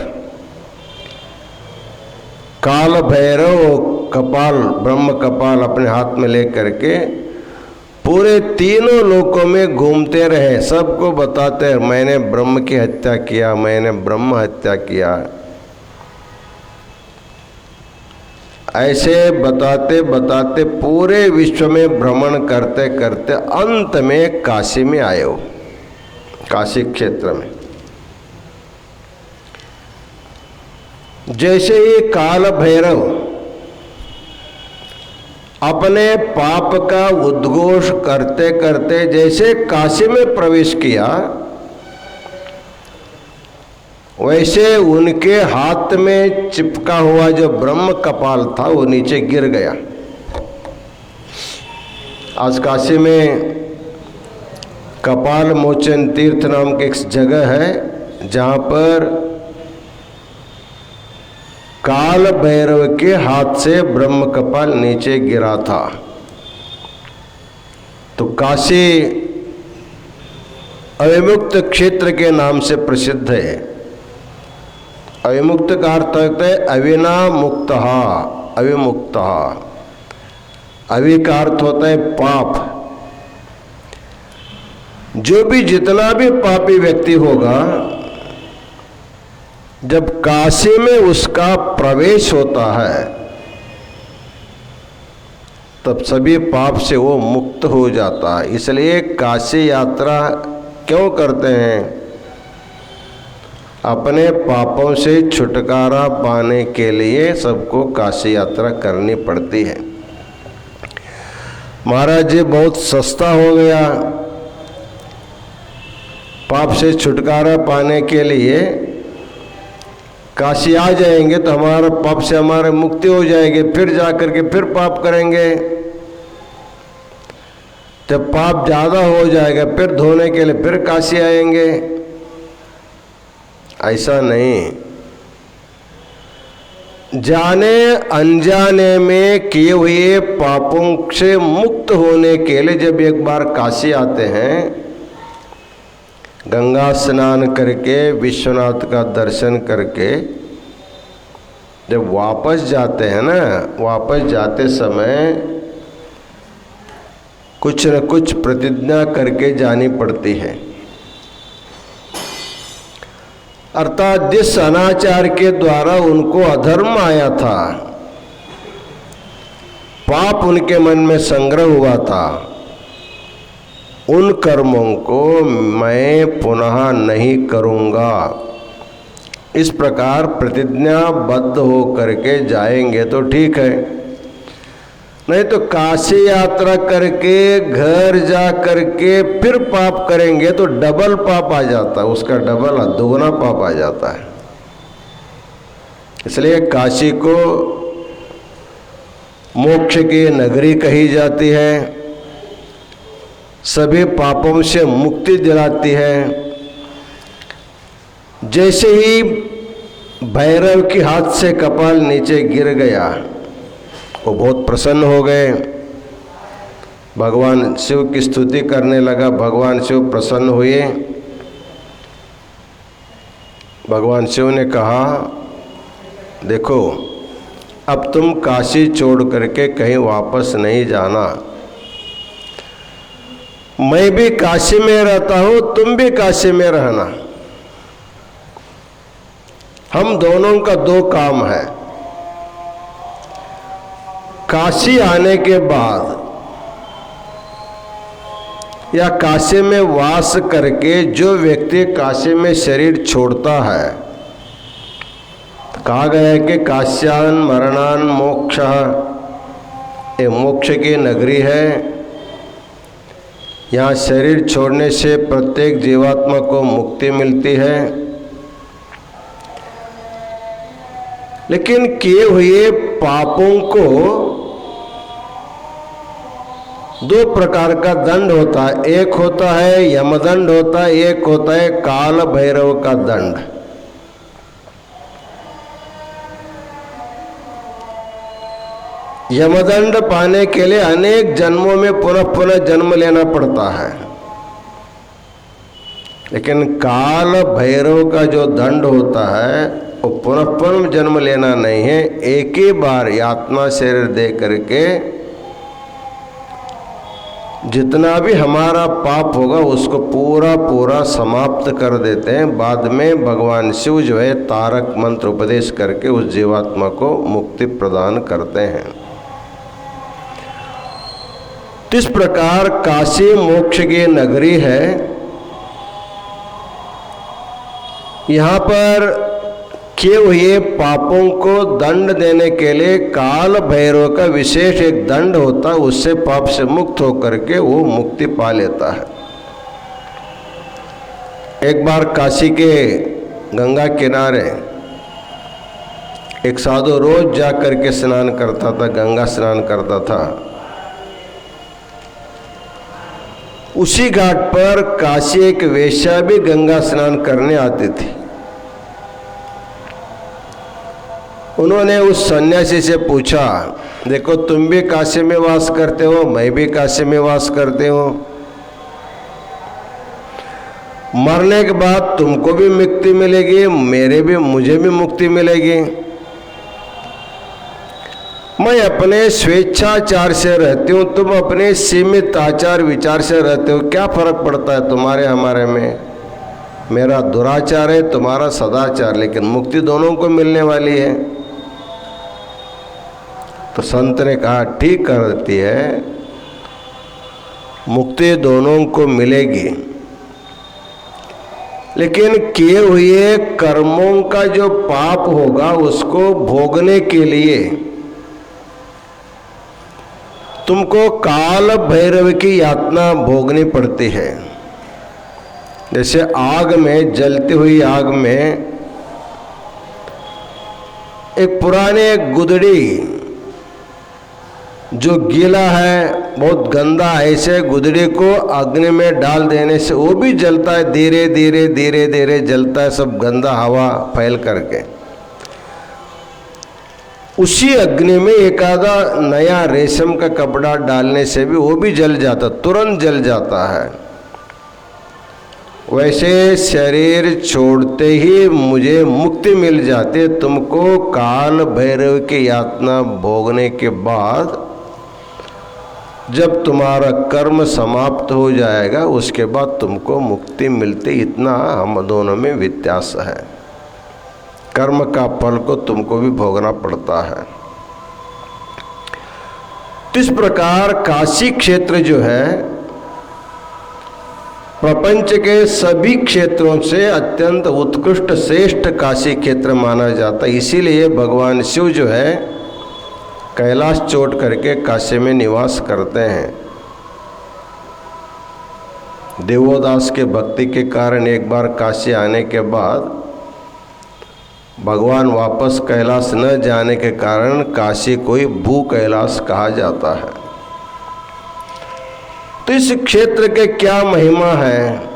काल भैरव कपाल ब्रह्म कपाल अपने हाथ में लेकर के पूरे तीनों लोकों में घूमते रहे, सबको बताते हैं मैंने ब्रह्म की हत्या किया, मैंने ब्रह्म हत्या किया। ऐसे बताते बताते पूरे विश्व में भ्रमण करते करते अंत में काशी में आए हो, काशी क्षेत्र में। जैसे ये काल भैरव अपने पाप का उद्घोष करते करते जैसे काशी में प्रवेश किया, वैसे उनके हाथ में चिपका हुआ जो ब्रह्म कपाल था वो नीचे गिर गया। आज काशी में कपाल मोचन तीर्थ नाम की एक जगह है जहाँ पर काल भैरव के हाथ से ब्रह्म कपाल नीचे गिरा था। तो काशी अविमुक्त क्षेत्र के नाम से प्रसिद्ध है। अविमुक्त का अर्थ होता है अविना मुक्त, अविमुक्त। अवि का अर्थ होता है पाप। जो भी जितना भी पापी व्यक्ति होगा, जब काशी में उसका प्रवेश होता है तब सभी पाप से वो मुक्त हो जाता है। इसलिए काशी यात्रा क्यों करते हैं? अपने पापों से छुटकारा पाने के लिए सबको काशी यात्रा करनी पड़ती है। महाराज जी बहुत सस्ता हो गया। पाप से छुटकारा पाने के लिए काशी आ जाएंगे तो हमारा पाप से हमारे मुक्ति हो जाएगी, फिर जाकर के फिर पाप करेंगे। जब पाप ज़्यादा हो जाएगा फिर धोने के लिए फिर काशी आएंगे। ऐसा नहीं, जाने अनजाने में किए हुए पापों से मुक्त होने के लिए जब एक बार काशी आते हैं, गंगा स्नान करके विश्वनाथ का दर्शन करके जब वापस जाते हैं ना, वापस जाते समय कुछ न कुछ प्रतिज्ञा करके जानी पड़ती है। अर्थात जिस अनाचार के द्वारा उनको अधर्म आया था, पाप उनके मन में संग्रह हुआ था, उन कर्मों को मैं पुनः नहीं करूँगा। इस प्रकार प्रतिज्ञाबद्ध हो करके जाएंगे तो ठीक है, नहीं तो काशी यात्रा करके घर जा करके फिर पाप करेंगे तो डबल पाप आ जाता है, उसका डबल दोगुना पाप आ जाता है। इसलिए काशी को मोक्ष की नगरी कही जाती है, सभी पापों से मुक्ति दिलाती है। जैसे ही भैरव के हाथ से कपाल नीचे गिर गया, वो बहुत प्रसन्न हो गए, भगवान शिव की स्तुति करने लगा। भगवान शिव प्रसन्न हुए। भगवान शिव ने कहा, देखो अब तुम काशी छोड़ करके कहीं वापस नहीं जाना। मैं भी काशी में रहता हूँ, तुम भी काशी में रहना। हम दोनों का दो काम है। काशी आने के बाद या काशी में वास करके जो व्यक्ति काशी में शरीर छोड़ता है, कहा गया है कि काश्यान मरणान मोक्ष, ये मोक्ष की नगरी है। यहाँ शरीर छोड़ने से प्रत्येक जीवात्मा को मुक्ति मिलती है। लेकिन किए हुए पापों को दो प्रकार का दंड होता है। एक होता है यमदंड होता है, एक होता है काल भैरव का दंड। यमदंड पाने के लिए अनेक जन्मों में पुनः पुनः जन्म लेना पड़ता है। लेकिन काल भैरव का जो दंड होता है वो पुनः पुनः जन्म लेना नहीं है, एक ही बार यातना शरीर दे करके जितना भी हमारा पाप होगा उसको पूरा पूरा समाप्त कर देते हैं। बाद में भगवान शिव जो है तारक मंत्र उपदेश करके उस जीवात्मा को मुक्ति प्रदान करते हैं। इस प्रकार काशी मोक्ष की नगरी है। यहाँ पर किए हुए पापों को दंड देने के लिए काल भैरव का विशेष एक दंड होता है, उससे पाप से मुक्त होकर के वो मुक्ति पा लेता है। एक बार काशी के गंगा किनारे एक साधु रोज जा करके स्नान करता था, गंगा स्नान करता था। उसी घाट पर काशी एक वेश्या भी गंगा स्नान करने आती थी। उन्होंने उस सन्यासी से पूछा, देखो तुम भी काशी में वास करते हो, मैं भी काशी में वास करते हो, मरने के बाद तुमको भी मुक्ति मिलेगी, मुझे भी मुक्ति मिलेगी। मैं अपने स्वेच्छाचार से रहती हूँ, तुम अपने सीमित आचार विचार से रहते हो, क्या फर्क पड़ता है तुम्हारे हमारे में? मेरा दुराचार है, तुम्हारा सदाचार, लेकिन मुक्ति दोनों को मिलने वाली है। तो संत ने कहा ठीक करती है, मुक्ति दोनों को मिलेगी, लेकिन किए हुए कर्मों का जो पाप होगा उसको भोगने के लिए तुमको काल भैरव की यातना भोगनी पड़ती है। जैसे आग में, जलती हुई आग में एक पुराने गुदड़ी जो गीला है, बहुत गंदा है, ऐसे गुदड़ी को अग्नि में डाल देने से वो भी जलता है, धीरे धीरे धीरे धीरे जलता है, सब गंदा हवा फैल करके। उसी अग्नि में एक आधा नया रेशम का कपड़ा डालने से भी वो भी जल जाता, तुरंत जल जाता है। वैसे शरीर छोड़ते ही मुझे मुक्ति मिल जाती, तुमको काल भैरव की यातना भोगने के बाद जब तुम्हारा कर्म समाप्त हो जाएगा उसके बाद तुमको मुक्ति मिलती, इतना हम दोनों में व्यत्यास है। कर्म का फल को तुमको भी भोगना पड़ता है। इस प्रकार काशी क्षेत्र जो है प्रपंच के सभी क्षेत्रों से अत्यंत उत्कृष्ट श्रेष्ठ काशी क्षेत्र माना जाता है। इसीलिए भगवान शिव जो है कैलाश छोड़ करके काशी में निवास करते हैं। देवोदास के भक्ति के कारण एक बार काशी आने के बाद भगवान वापस कैलाश न जाने के कारण काशी कोई भू कैलाश कहा जाता है। तो इस क्षेत्र के क्या महिमा है?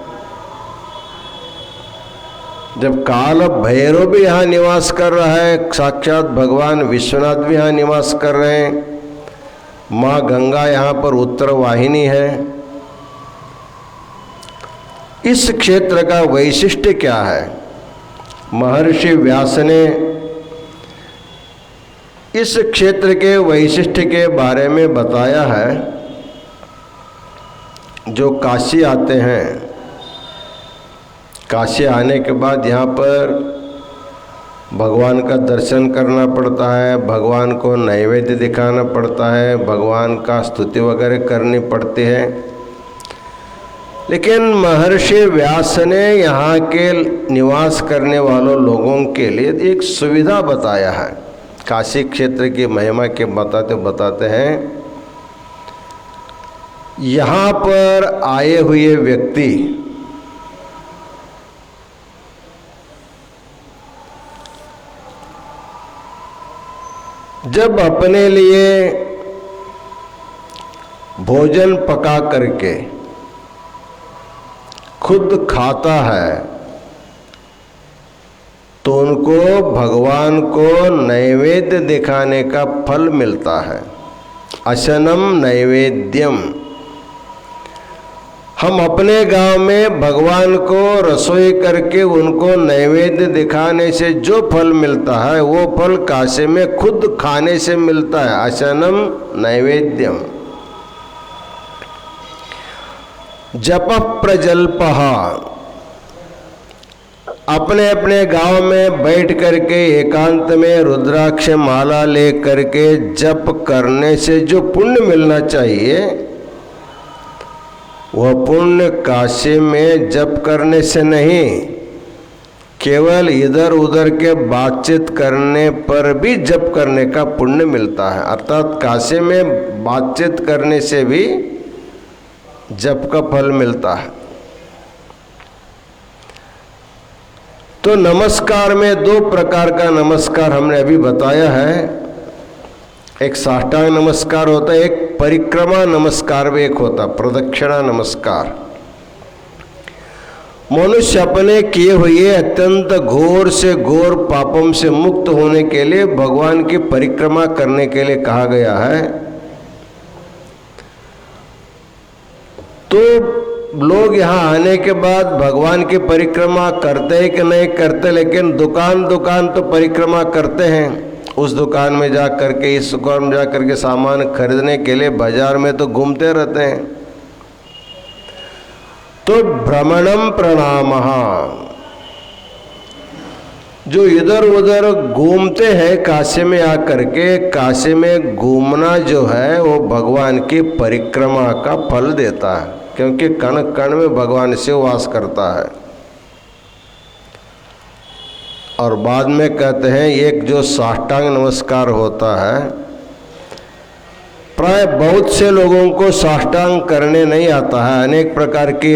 जब काल भैरव भी यहाँ निवास कर रहा है, साक्षात भगवान विश्वनाथ भी यहाँ निवास कर रहे हैं, माँ गंगा यहाँ पर उत्तर वाहिनी है। इस क्षेत्र का वैशिष्ट्य क्या है? महर्षि व्यास ने इस क्षेत्र के वैशिष्ट्य के बारे में बताया है। जो काशी आते हैं, काशी आने के बाद यहाँ पर भगवान का दर्शन करना पड़ता है, भगवान को नैवेद्य दिखाना पड़ता है, भगवान का स्तुति वगैरह करनी पड़ती है। लेकिन महर्षि व्यास ने यहाँ के निवास करने वालों लोगों के लिए एक सुविधा बताया है। काशी क्षेत्र की महिमा के बताते हैं, यहाँ पर आए हुए व्यक्ति जब अपने लिए भोजन पका करके खुद खाता है तो उनको भगवान को नैवेद्य दिखाने का फल मिलता है। अशनम नैवेद्यम। हम अपने गांव में भगवान को रसोई करके उनको नैवेद्य दिखाने से जो फल मिलता है वो फल काशी में खुद खाने से मिलता है। अशनम नैवेद्यम। जप प्रजल्पः। अपने अपने गांव में बैठ करके एकांत में रुद्राक्ष माला ले करके जप करने से जो पुण्य मिलना चाहिए वह पुण्य काशी में जप करने से नहीं, केवल इधर उधर के बातचीत करने पर भी जप करने का पुण्य मिलता है, अर्थात काशी में बातचीत करने से भी जप का फल मिलता है। तो नमस्कार में दो प्रकार का नमस्कार हमने अभी बताया है। एक साष्टांग नमस्कार होता है, एक परिक्रमा नमस्कार भी एक होता, प्रदक्षिणा नमस्कार। मनुष्य अपने किए हुए अत्यंत घोर से घोर पापों से मुक्त होने के लिए भगवान की परिक्रमा करने के लिए कहा गया है। तो लोग यहाँ आने के बाद भगवान की परिक्रमा करते हैं कि नहीं करते, लेकिन दुकान दुकान तो परिक्रमा करते हैं। उस दुकान में जा करके, इस दुकान में जा करके सामान खरीदने के लिए बाजार में तो घूमते रहते हैं। तो भ्रमणम प्रणामः, जो इधर उधर घूमते हैं काशी में आकर के, काशी में घूमना जो है वो भगवान की परिक्रमा का फल देता है, क्योंकि कण कण में भगवान शिव वास करता है। और बाद में कहते हैं एक जो साष्टांग नमस्कार होता है, प्राय बहुत से लोगों को साष्टांग करने नहीं आता है, अनेक प्रकार की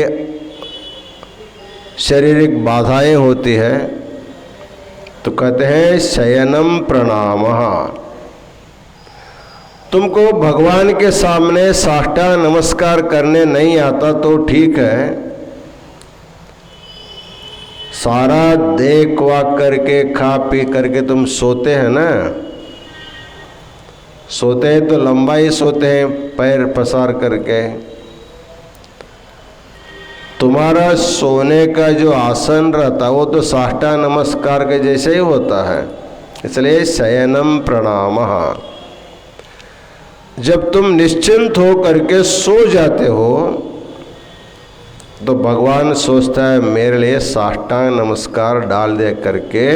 शारीरिक बाधाएं होती है। तो कहते हैं शयनम प्रणामः। तुमको भगवान के सामने साष्टांग नमस्कार करने नहीं आता तो ठीक है, सारा देख वाक करके खा पी करके तुम सोते हैं ना, सोते हैं तो लंबा ही सोते हैं पैर पसार करके। तुम्हारा सोने का जो आसन रहता है वो तो साष्टांग नमस्कार के जैसे ही होता है, इसलिए शयनम प्रणामः। जब तुम निश्चिंत हो करके सो जाते हो तो भगवान सोचता है मेरे लिए साष्टांग नमस्कार डाल दे करके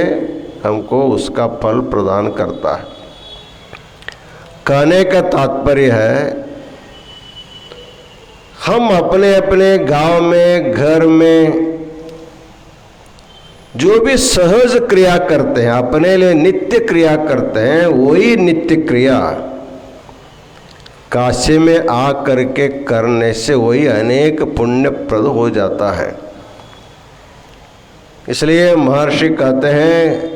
हमको उसका फल प्रदान करता है। कहने का तात्पर्य है, हम अपने अपने गांव में, घर में जो भी सहज क्रिया करते हैं, अपने लिए नित्य क्रिया करते हैं, वही नित्य क्रिया काशी में आ करके करने से वही अनेक पुण्यप्रद हो जाता है। इसलिए महर्षि कहते हैं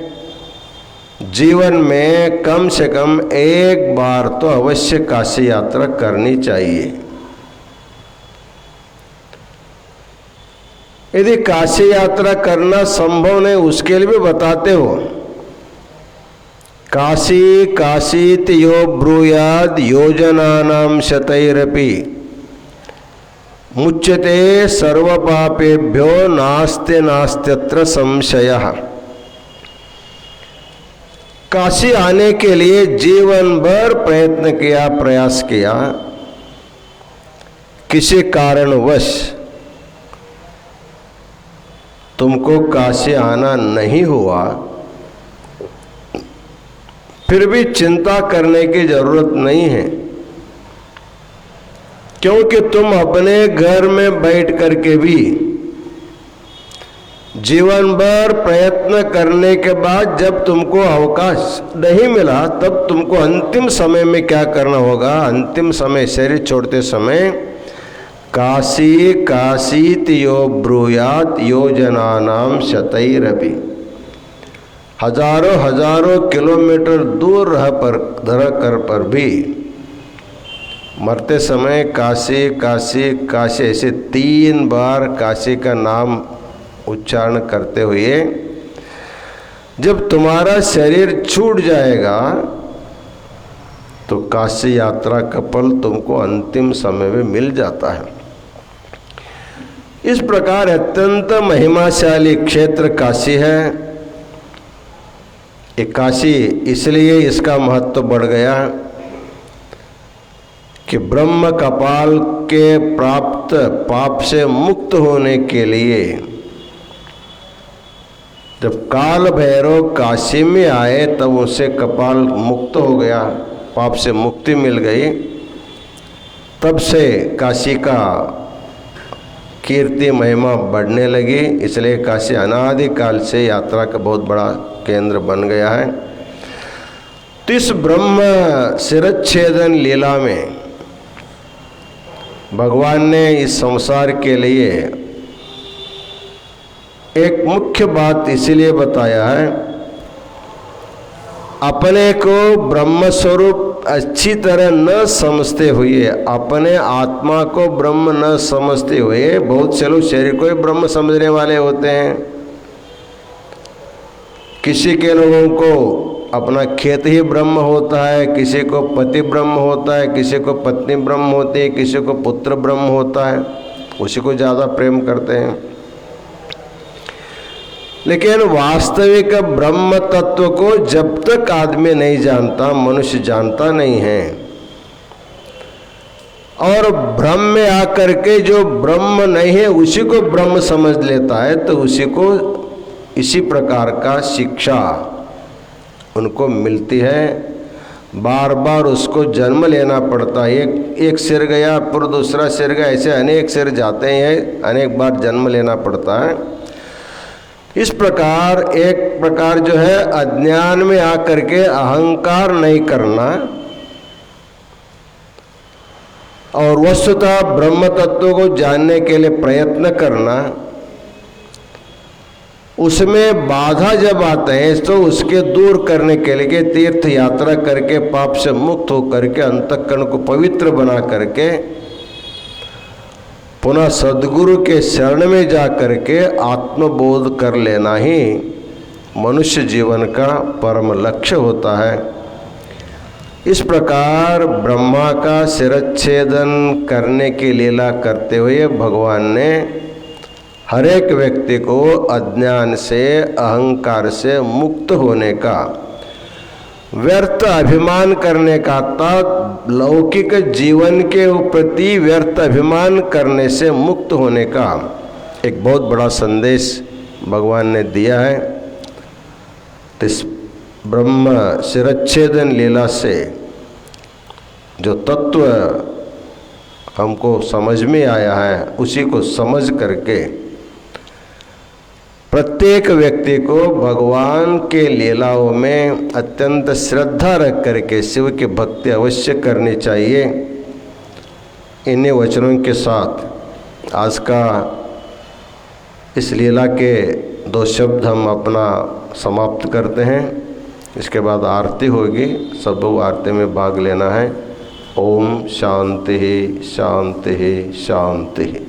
जीवन में कम से कम एक बार तो अवश्य काशी यात्रा करनी चाहिए। यदि काशी यात्रा करना संभव नहीं, उसके लिए भी बताते हो, काशी काशीति यो ब्रूयाद योजनानां शतैरपि मुच्यते सर्वपापेभ्यो नास्ति नास्त्यत्र संशयः। काशी आने के लिए जीवन भर प्रयत्न किया, प्रयास किया, किसी कारणवश तुमको काशी आना नहीं हुआ, फिर भी चिंता करने की जरूरत नहीं है, क्योंकि तुम अपने घर में बैठ करके भी जीवन भर प्रयत्न करने के बाद जब तुमको अवकाश नहीं मिला, तब तुमको अंतिम समय में क्या करना होगा, अंतिम समय शरीर छोड़ते समय काशी काशीति यो ब्रूयात योजनानां शतैरपि, हजारों हजारों किलोमीटर दूर रह कर पर भी मरते समय काशी काशी काशी ऐसे 3 बार काशी का नाम उच्चारण करते हुए जब तुम्हारा शरीर छूट जाएगा तो काशी यात्रा का फल तुमको अंतिम समय में मिल जाता है। इस प्रकार अत्यंत महिमाशाली क्षेत्र काशी है। ये काशी इसलिए इसका महत्व बढ़ गया कि ब्रह्म कपाल के प्राप्त पाप से मुक्त होने के लिए जब काल भैरव काशी में आए तब उसे कपाल मुक्त हो गया, पाप से मुक्ति मिल गई। तब से काशी कीर्ति महिमा बढ़ने लगी। इसलिए काशी अनादिकाल से यात्रा का बहुत बड़ा केंद्र बन गया है। तो इस ब्रह्म शिरच्छेदन लीला में भगवान ने इस संसार के लिए एक मुख्य बात इसीलिए बताया है, अपने को ब्रह्म स्वरूप अच्छी तरह न समझते हुए, अपने आत्मा को ब्रह्म न समझते हुए, बहुत से लोग शरीर को ही ब्रह्म समझने वाले होते हैं। किसी के लोगों को अपना खेत ही ब्रह्म होता है, किसी को पति ब्रह्म होता है, किसी को पत्नी ब्रह्म होती है, किसी को पुत्र ब्रह्म होता है, उसी को ज़्यादा प्रेम करते हैं। लेकिन वास्तविक ब्रह्म तत्व को जब तक आदमी नहीं जानता, मनुष्य जानता नहीं है, और ब्रह्म में आकर के जो ब्रह्म नहीं है उसी को ब्रह्म समझ लेता है, तो उसी को इसी प्रकार का शिक्षा उनको मिलती है। बार बार उसको जन्म लेना पड़ता है। एक सिर गया फिर दूसरा सिर गया, ऐसे अनेक सिर जाते हैं, अनेक बार जन्म लेना पड़ता है। इस प्रकार एक प्रकार जो है अज्ञान में आकर के अहंकार नहीं करना और वस्तुतः ब्रह्म तत्व को जानने के लिए प्रयत्न करना, उसमें बाधा जब आते हैं तो उसके दूर करने के लिए तीर्थ यात्रा करके पाप से मुक्त होकर के अंतःकरण को पवित्र बना करके पुनः सद्गुरु के शरण में जा करके आत्मबोध कर लेना ही मनुष्य जीवन का परम लक्ष्य होता है। इस प्रकार ब्रह्मा का शिरच्छेदन करने की लीला करते हुए भगवान ने हर एक व्यक्ति को अज्ञान से, अहंकार से मुक्त होने का, व्यर्थ अभिमान करने का, लौकिक जीवन के प्रति व्यर्थ अभिमान करने से मुक्त होने का एक बहुत बड़ा संदेश भगवान ने दिया है। इस ब्रह्म शिरच्छेदन लीला से जो तत्व हमको समझ में आया है, उसी को समझ करके प्रत्येक व्यक्ति को भगवान के लीलाओं में अत्यंत श्रद्धा रख करके शिव की भक्ति अवश्य करनी चाहिए। इन्हीं वचनों के साथ आज का इस लीला के 2 शब्द हम अपना समाप्त करते हैं। इसके बाद आरती होगी, सब आरती में भाग लेना है। ओम शांति शांति शांति।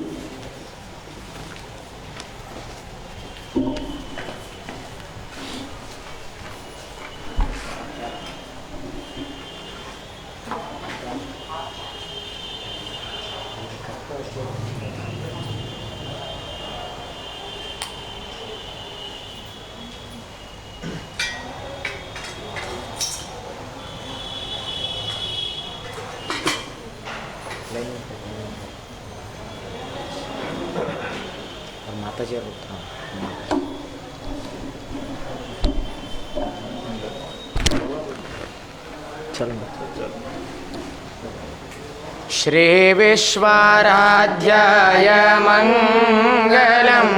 श्री विश्वाराध्याय मंगलम,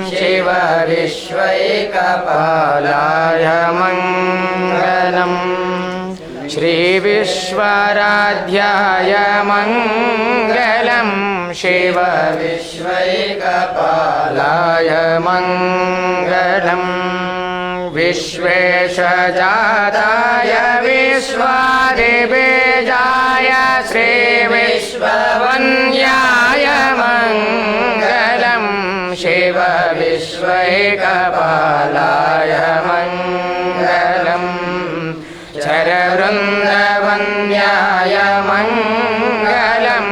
शिव विश्वैकपालाय मंगलम। श्री विश्वाराध्याय मंगलम, शिव विश्वैकपालाय मंगलम। विश्वेशजाताय विश्वादिबीजाय श्री विश्ववन्द्याय मंगलम, शिव विश्वैकपालाय मंगलम। चरवृन्दवन्द्याय मंगलम,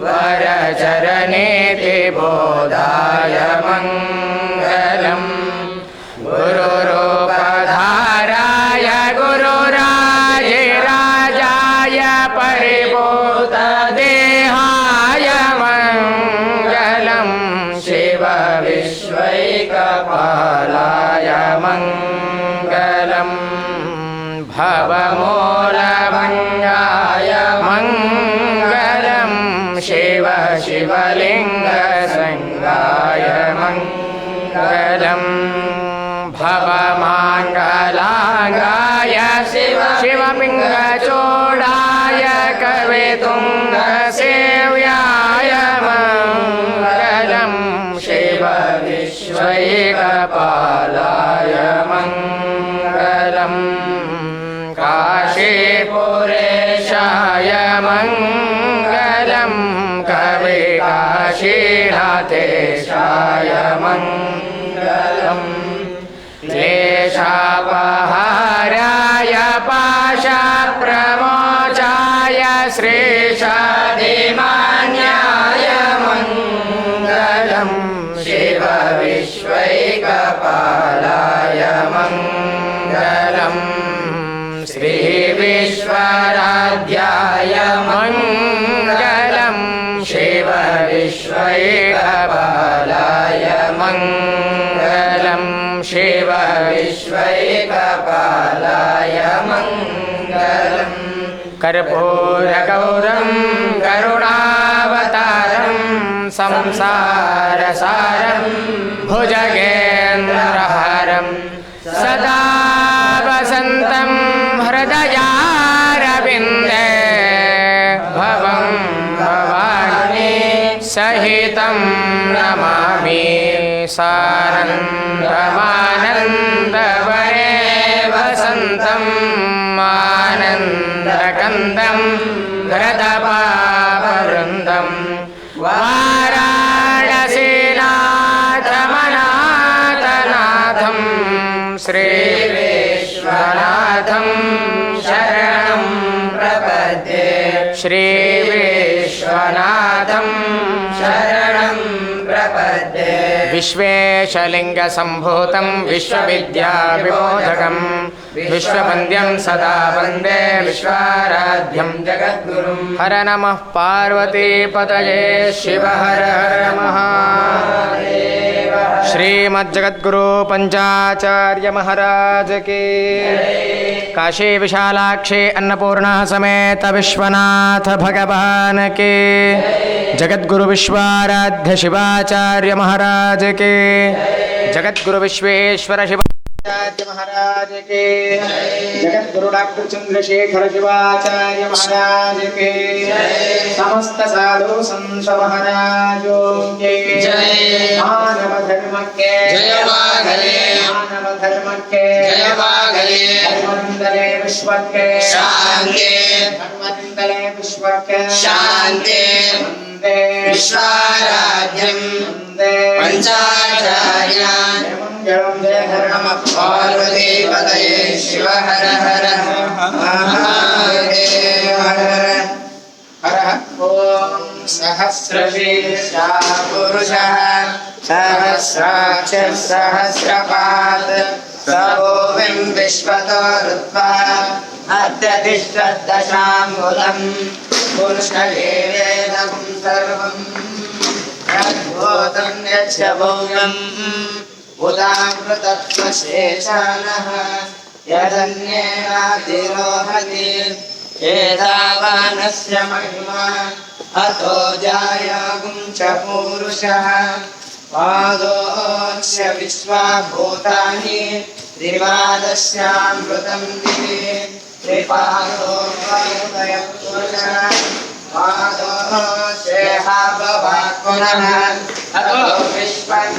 वरचरणीतिबोधाय मंगलम। गुरुरूपधाराय गुरुराजिराजाय परिभूतदेहाय मंगलम, शिव विश्वैकपालाय मंगलम। भवमूलभङ्गाय मंगलम, शिव शिवलिङ्गसंज्ञाय भवमाङ्गलाङ्गाय शिवपिङ्गचूडाय कवितुङ्गसेव्याय मङ्गलं शिवविश्वैकपालाय मङ्गलं काशीपुरेशाय मङ्गलं कविकाशीनाथेशाय मङ्गलम् क्लेशापहाराय पाशप्रमोचाय श्रीशादिमान्याय मङ्गलं शिवविश्वैकपालाय मङ्गलं श्रीविश्वराध्याय मङ्गलं शिवविश्वैकपालाय मङ्गलं शिवविश्वैकपालाय मङ्गलम् कर्पूरगौरं करुणावतारं संसारसारं भुजगेन्द्रहारं सदा वसन्तं हृदयारविन्दे भवं भवानी सहितं नमामि सानन्दमानन्दवने वसन्तम् आनन्दकन्दं हृदपापवृन्दं वाराणसीनाथमनाथनाथं श्रीविश्वनाथं शरणं प्रपद्ये श्रीविश्वनाथं शरणं प्रपद्ये विश्वेशलिङ्गसम्भूतं विश्वविद्याविमोचकं विश्ववन्द्यं सदा वन्दे विश्वाराध्यं जगद्गुरुं हर नमः पार्वतीपतये शिव हर हर महादेव श्रीमज्जगद्गुरु पंचाचार्य महाराज की काशी विशालाक्षी अन्नपूर्णा समेत विश्वनाथ भगवान के जगद्गुरु विश्वाराध्य शिवाचार्य महाराज के जगद्गुरु विश्वेश्वर शिवाचार्य महाराज के जगद्गुरु डॉक्टर चंद्रशेखर शिवाचार्य महाराज के समस्त साधु संत महाराजों के मानव धर्म के जय मांगले मानव धर्म के जय मांगले धर्मंदले विश्व के शांति धर्मंदले विश्व के शांति वंदे विश्वाराध्यं वंदे पंचाचार्यान् मंगलं जय हर नमः पार्वतीपतये शिव हर हर महादेव हर हर ओम सहस्रशीर्षा पुरुषः सहस्राक्षः सहस्रपात् सभुविं विश्वतो ऋत्वा अत्यतिष्ठद्दशाम्बुधम् पुरुषदेवेदं सर्वं यद्भूतं यच्च भव्यम् उदामृतत्वशेषानः यदन्येनातिरोहति एतावानस्य महिमा अतो जायागुं च पूरुषः पादोऽस्य विश्वाभूतानि त्रिपादस्यामृतं दिवि त्रिपादो वायुदयपुरुषः पादोऽस्येहाभवात् पुनः अतो विश्वं